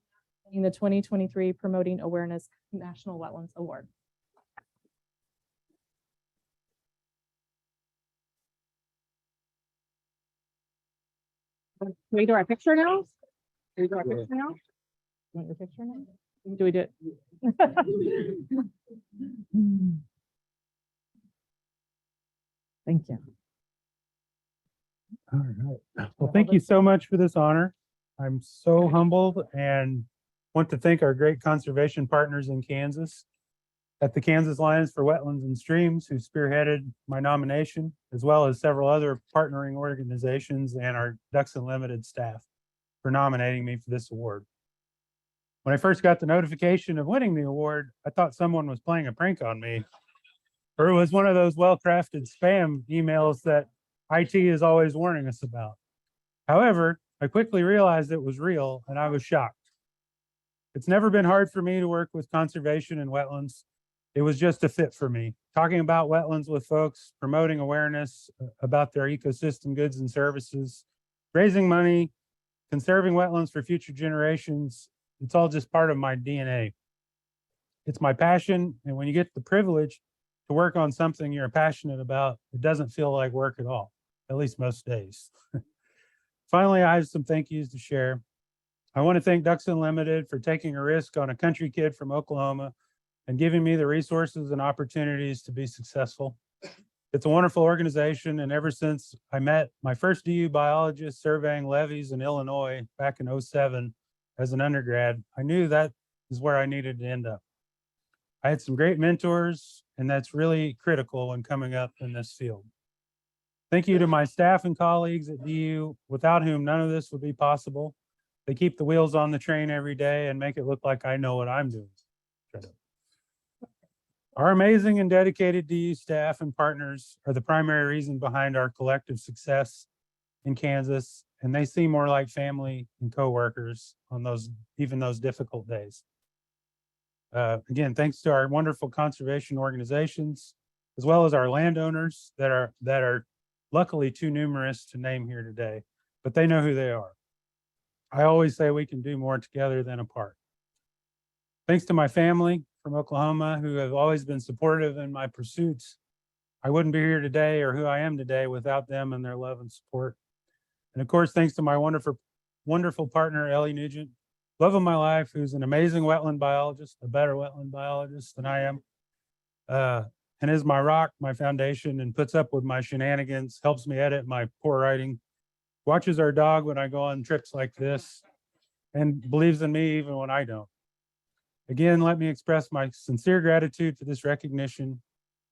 the 2023 Promoting Awareness National Wetlands Award. Can we do our picture now? Can we do our picture now? You want your picture now? Do we do it? Thank you. All right. Well, thank you so much for this honor. I'm so humbled and Want to thank our great conservation partners in Kansas at the Kansas Alliance for Wetlands and Streams, who spearheaded my nomination, as well as several other partnering organizations and our Ducks Unlimited staff for nominating me for this award. When I first got the notification of winning the award, I thought someone was playing a prank on me, or it was one of those well-crafted spam emails that IT is always warning us about. However, I quickly realized it was real and I was shocked. It's never been hard for me to work with conservation and wetlands. It was just a fit for me. Talking about wetlands with folks, promoting awareness about their ecosystem goods and services, raising money, conserving wetlands for future generations, it's all just part of my DNA. It's my passion, and when you get the privilege to work on something you're passionate about, it doesn't feel like work at all, at least most days. Finally, I have some thank yous to share. I want to thank Ducks Unlimited for taking a risk on a country kid from Oklahoma and giving me the resources and opportunities to be successful. It's a wonderful organization, and ever since I met my first DU biologist surveying levees in Illinois back in '07 as an undergrad, I knew that is where I needed to end up. I had some great mentors, and that's really critical when coming up in this field. Thank you to my staff and colleagues at DU, without whom none of this would be possible. They keep the wheels on the train every day and make it look like I know what I'm doing. Our amazing and dedicated DU staff and partners are the primary reason behind our collective success in Kansas, and they seem more like family and coworkers on even those difficult days. Again, thanks to our wonderful conservation organizations, as well as our landowners that are luckily too numerous to name here today, but they know who they are. I always say we can do more together than apart. Thanks to my family from Oklahoma, who have always been supportive in my pursuits. I wouldn't be here today or who I am today without them and their love and support. And of course, thanks to my wonderful partner, Ellie Nugent, love of my life, who's an amazing wetland biologist, a better wetland biologist than I am, and is my rock, my foundation, and puts up with my shenanigans, helps me edit my poor writing, watches our dog when I go on trips like this, and believes in me even when I don't. Again, let me express my sincere gratitude for this recognition.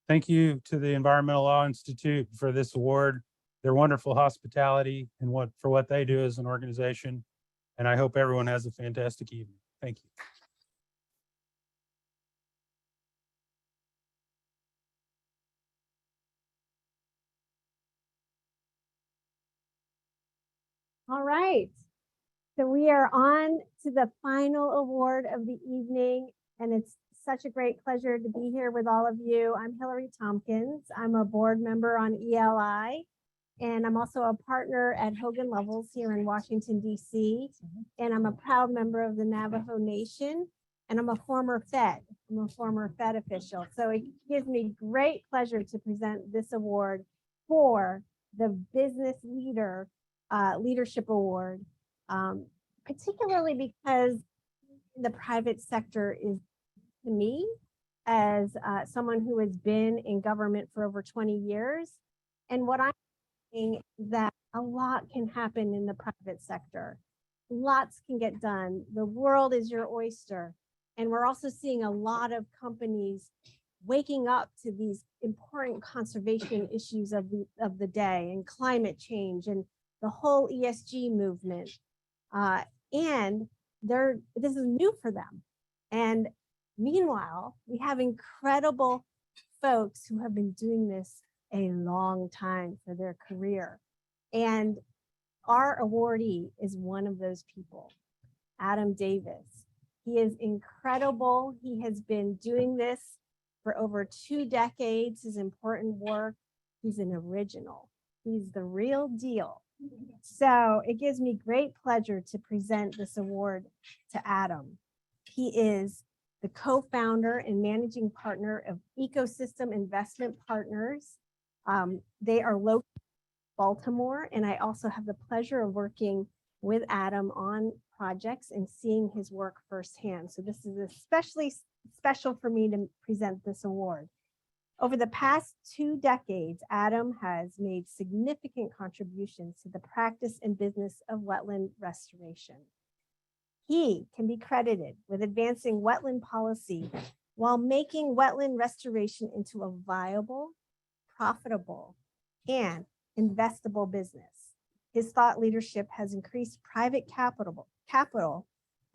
Thank you to the Environmental Law Institute for this award, their wonderful hospitality, and for what they do as an organization. And I hope everyone has a fantastic evening. Thank you. All right. So we are on to the final award of the evening, and it's such a great pleasure to be here with all of you. I'm Hillary Tompkins. I'm a board member on ELI, and I'm also a partner at Hogan Lovells here in Washington, D.C. And I'm a proud member of the Navajo Nation, and I'm a former Fed. I'm a former Fed official. So it gives me great pleasure to present this award for the Business Leader Leadership Award, particularly because the private sector is, to me, as someone who has been in government for over 20 years. And what I'm saying is that a lot can happen in the private sector. Lots can get done. The world is your oyster. And we're also seeing a lot of companies waking up to these important conservation issues of the day, and climate change and the whole ESG movement. And this is new for them. And meanwhile, we have incredible folks who have been doing this a long time for their career. And our awardee is one of those people, Adam Davis. He is incredible. He has been doing this for over 2 decades, his important work. He's an original. He's the real deal. So it gives me great pleasure to present this award to Adam. He is the co-founder and managing partner of Ecosystem Investment Partners. They are located in Baltimore, and I also have the pleasure of working with Adam on projects and seeing his work firsthand. So this is especially special for me to present this award. Over the past 2 decades, Adam has made significant contributions to the practice and business of wetland restoration. He can be credited with advancing wetland policy while making wetland restoration into a viable, profitable, and investable business. His thought leadership has increased private capital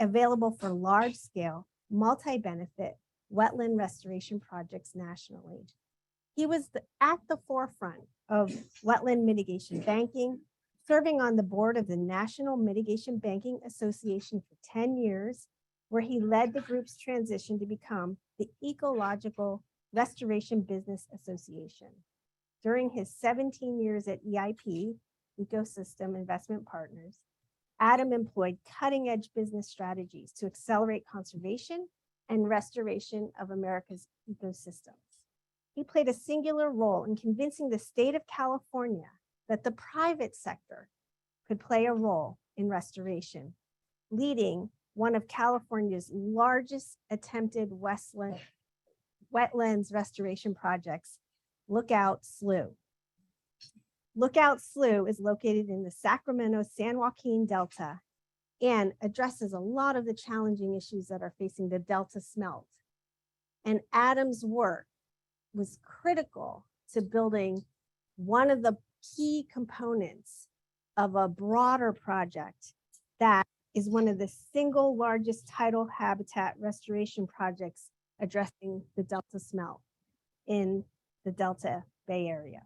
available for large-scale, multi-benefit wetland restoration projects nationally. He was at the forefront of wetland mitigation banking, serving on the board of the National Mitigation Banking Association for 10 years, where he led the group's transition to become the Ecological Restoration Business Association. During his 17 years at EIP, Ecosystem Investment Partners, Adam employed cutting-edge business strategies to accelerate conservation and restoration of America's ecosystems. He played a singular role in convincing the state of California that the private sector could play a role in restoration, leading one of California's largest attempted wetlands restoration projects, Lookout Slough. Lookout Slough is located in the Sacramento-San Joaquin Delta and addresses a lot of the challenging issues that are facing the Delta smelt. And Adam's work was critical to building one of the key components of a broader project that is one of the single largest tidal habitat restoration projects addressing the Delta smelt in the Delta Bay Area.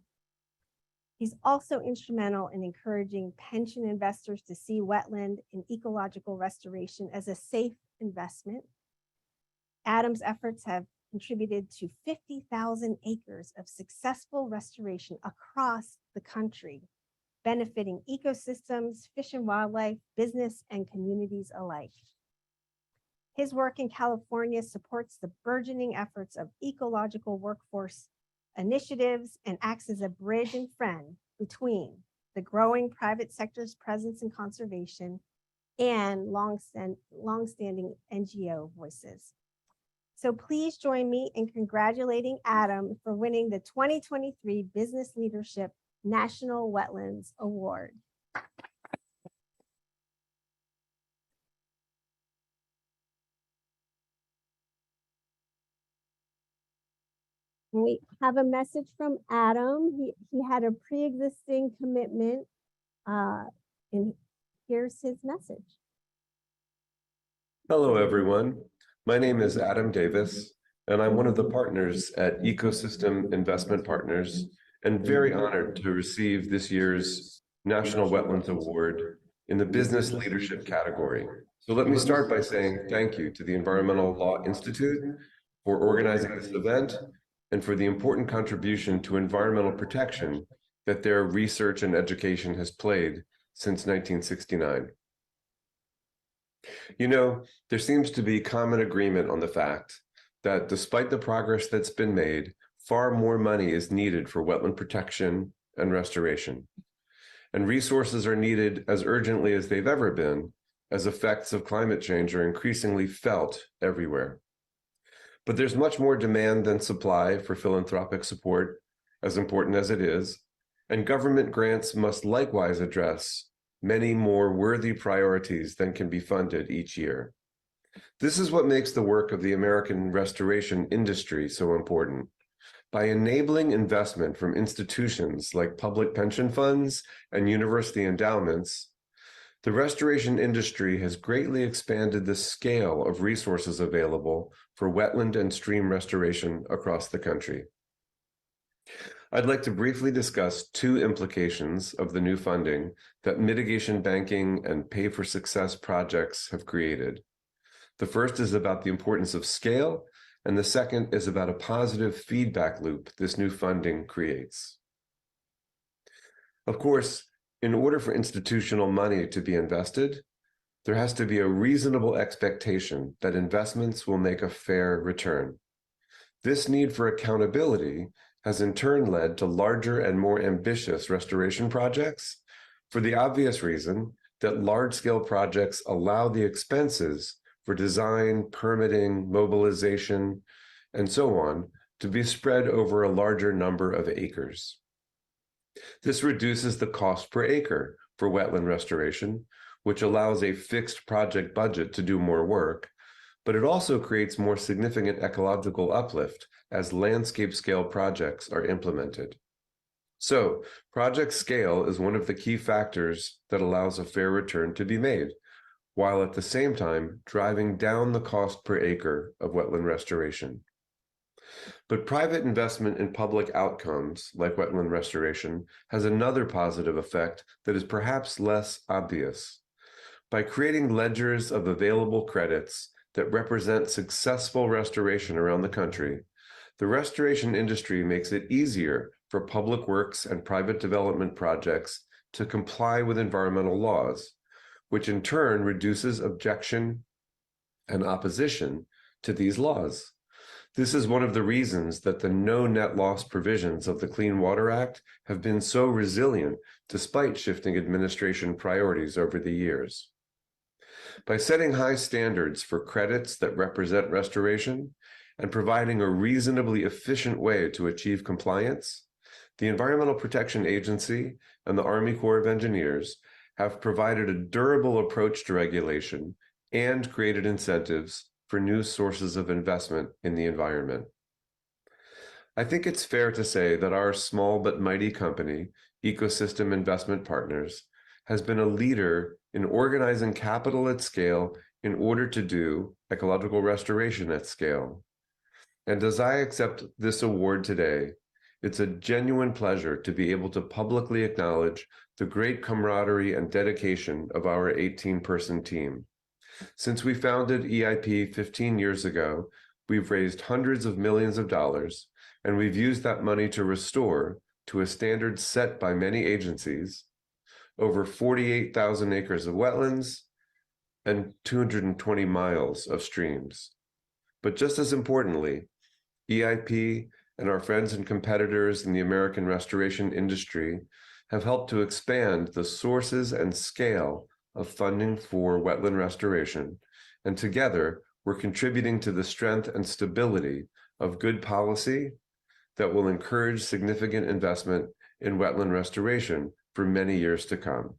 He's also instrumental in encouraging pension investors to see wetland and ecological restoration as a safe investment. Adam's efforts have contributed to 50,000 acres of successful restoration across the country, benefiting ecosystems, fish and wildlife, business, and communities alike. His work in California supports the burgeoning efforts of ecological workforce initiatives and acts as a bridge and friend between the growing private sector's presence in conservation and long-standing NGO voices. So please join me in congratulating Adam for winning the 2023 Business Leadership National Wetlands Award. We have a message from Adam. He had a pre-existing commitment, and here's his message. Hello, everyone. My name is Adam Davis, and I'm one of the partners at Ecosystem Investment Partners, and very honored to receive this year's National Wetlands Award in the Business Leadership category. So let me start by saying thank you to the Environmental Law Institute for organizing this event and for the important contribution to environmental protection that their research and education has played since 1969. You know, there seems to be common agreement on the fact that despite the progress that's been made, far more money is needed for wetland protection and restoration. And resources are needed as urgently as they've ever been, as effects of climate change are increasingly felt everywhere. But there's much more demand than supply for philanthropic support, as important as it is, and government grants must likewise address many more worthy priorities than can be funded each year. This is what makes the work of the American restoration industry so important. By enabling investment from institutions like public pension funds and university endowments, the restoration industry has greatly expanded the scale of resources available for wetland and stream restoration across the country. I'd like to briefly discuss two implications of the new funding that mitigation banking and pay for success projects have created. The first is about the importance of scale, and the second is about a positive feedback loop this new funding creates. Of course, in order for institutional money to be invested, there has to be a reasonable expectation that investments will make a fair return. This need for accountability has in turn led to larger and more ambitious restoration projects for the obvious reason that large-scale projects allow the expenses for design, permitting, mobilization, and so on to be spread over a larger number of acres. This reduces the cost per acre for wetland restoration, which allows a fixed project budget to do more work, but it also creates more significant ecological uplift as landscape scale projects are implemented. So, project scale is one of the key factors that allows a fair return to be made, while at the same time driving down the cost per acre of wetland restoration. But private investment in public outcomes, like wetland restoration, has another positive effect that is perhaps less obvious. By creating ledgers of available credits that represent successful restoration around the country, the restoration industry makes it easier for public works and private development projects to comply with environmental laws, which in turn reduces objection and opposition to these laws. This is one of the reasons that the no net loss provisions of the Clean Water Act have been so resilient despite shifting administration priorities over the years. By setting high standards for credits that represent restoration and providing a reasonably efficient way to achieve compliance, the Environmental Protection Agency and the Army Corps of Engineers have provided a durable approach to regulation and created incentives for new sources of investment in the environment. I think it's fair to say that our small but mighty company, Ecosystem Investment Partners, has been a leader in organizing capital at scale in order to do ecological restoration at scale. And as I accept this award today, it's a genuine pleasure to be able to publicly acknowledge the great camaraderie and dedication of our 18-person team. Since we founded EIP 15 years ago, we've raised hundreds of millions of dollars, and we've used that money to restore, to a standard set by many agencies, over 48,000 acres of wetlands and 220 miles of streams. But just as importantly, EIP and our friends and competitors in the American restoration industry have helped to expand the sources and scale of funding for wetland restoration, and together we're contributing to the strength and stability of good policy that will encourage significant investment in wetland restoration for many years to come.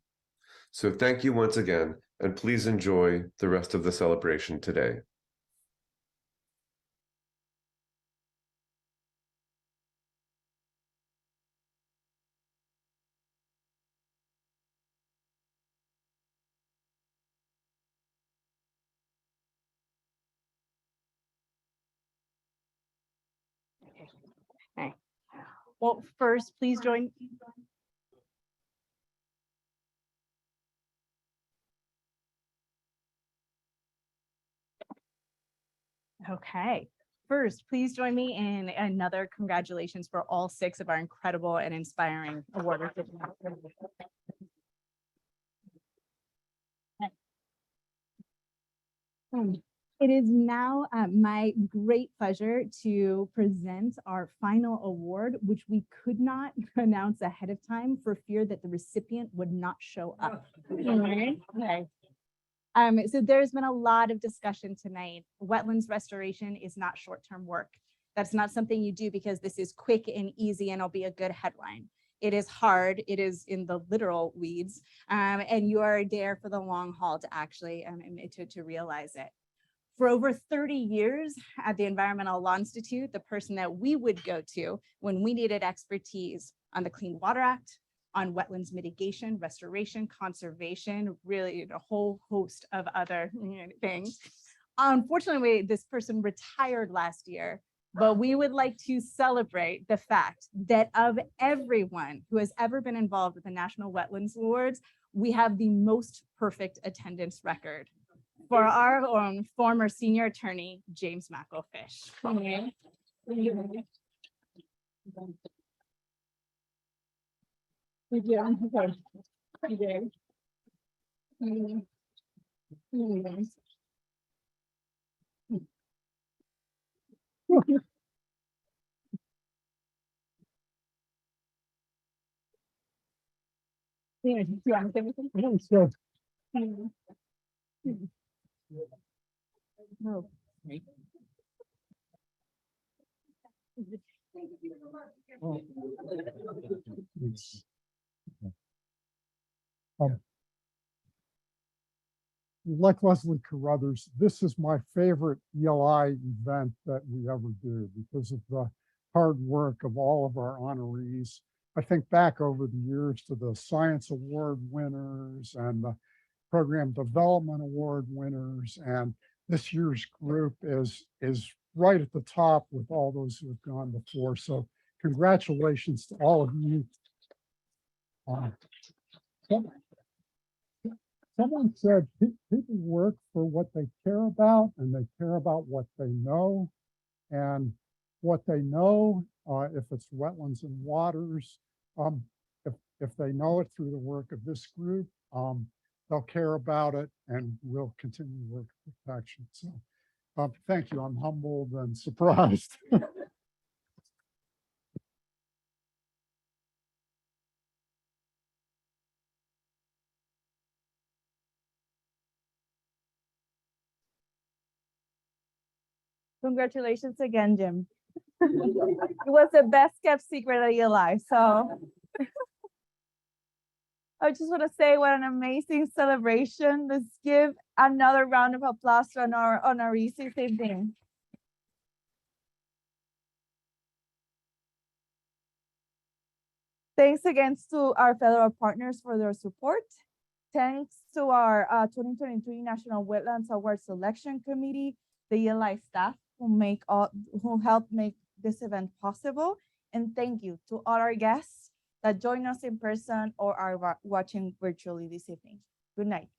So thank you once again, and please enjoy the rest of the celebration today. Okay. Well, first, please join. Okay. First, please join me in another congratulations for all 6 of our incredible and inspiring award recipients. It is now my great pleasure to present our final award, which we could not announce ahead of time for fear that the recipient would not show up. Okay. So there's been a lot of discussion tonight. Wetlands restoration is not short-term work. That's not something you do because this is quick and easy and it'll be a good headline. It is hard. It is in the literal weeds, and you are there for the long haul to actually to realize it. For over 30 years at the Environmental Law Institute, the person that we would go to when we needed expertise on the Clean Water Act, on wetlands mitigation, restoration, conservation, really a whole host of other things. Unfortunately, this person retired last year, but we would like to celebrate the fact that of everyone who has ever been involved with the National Wetlands Awards, we have the most perfect attendance record for our own former senior attorney, James McElfish. like Leslie Carruthers, this is my favorite ELI event that we ever do because of the hard work of all of our honorees. I think back over the years to the Science Award winners and the Program Development Award winners, and this year's group is right at the top with all those who have gone before. So congratulations to all of you. Someone said people work for what they care about, and they care about what they know. And what they know, if it's wetlands and waters, if they know it through the work of this group, they'll care about it and will continue to work for protection. So thank you. I'm humbled and surprised. Congratulations again, Jim. It was the best kept secret of your life. So I just want to say what an amazing celebration. Let's give another round of applause to our honorees this evening. Thanks again to our federal partners for their support. Thanks to our 2023 National Wetlands Awards Selection Committee, the ELI staff who helped make this event possible. And thank you to all our guests that join us in person or are watching virtually this evening. Good night.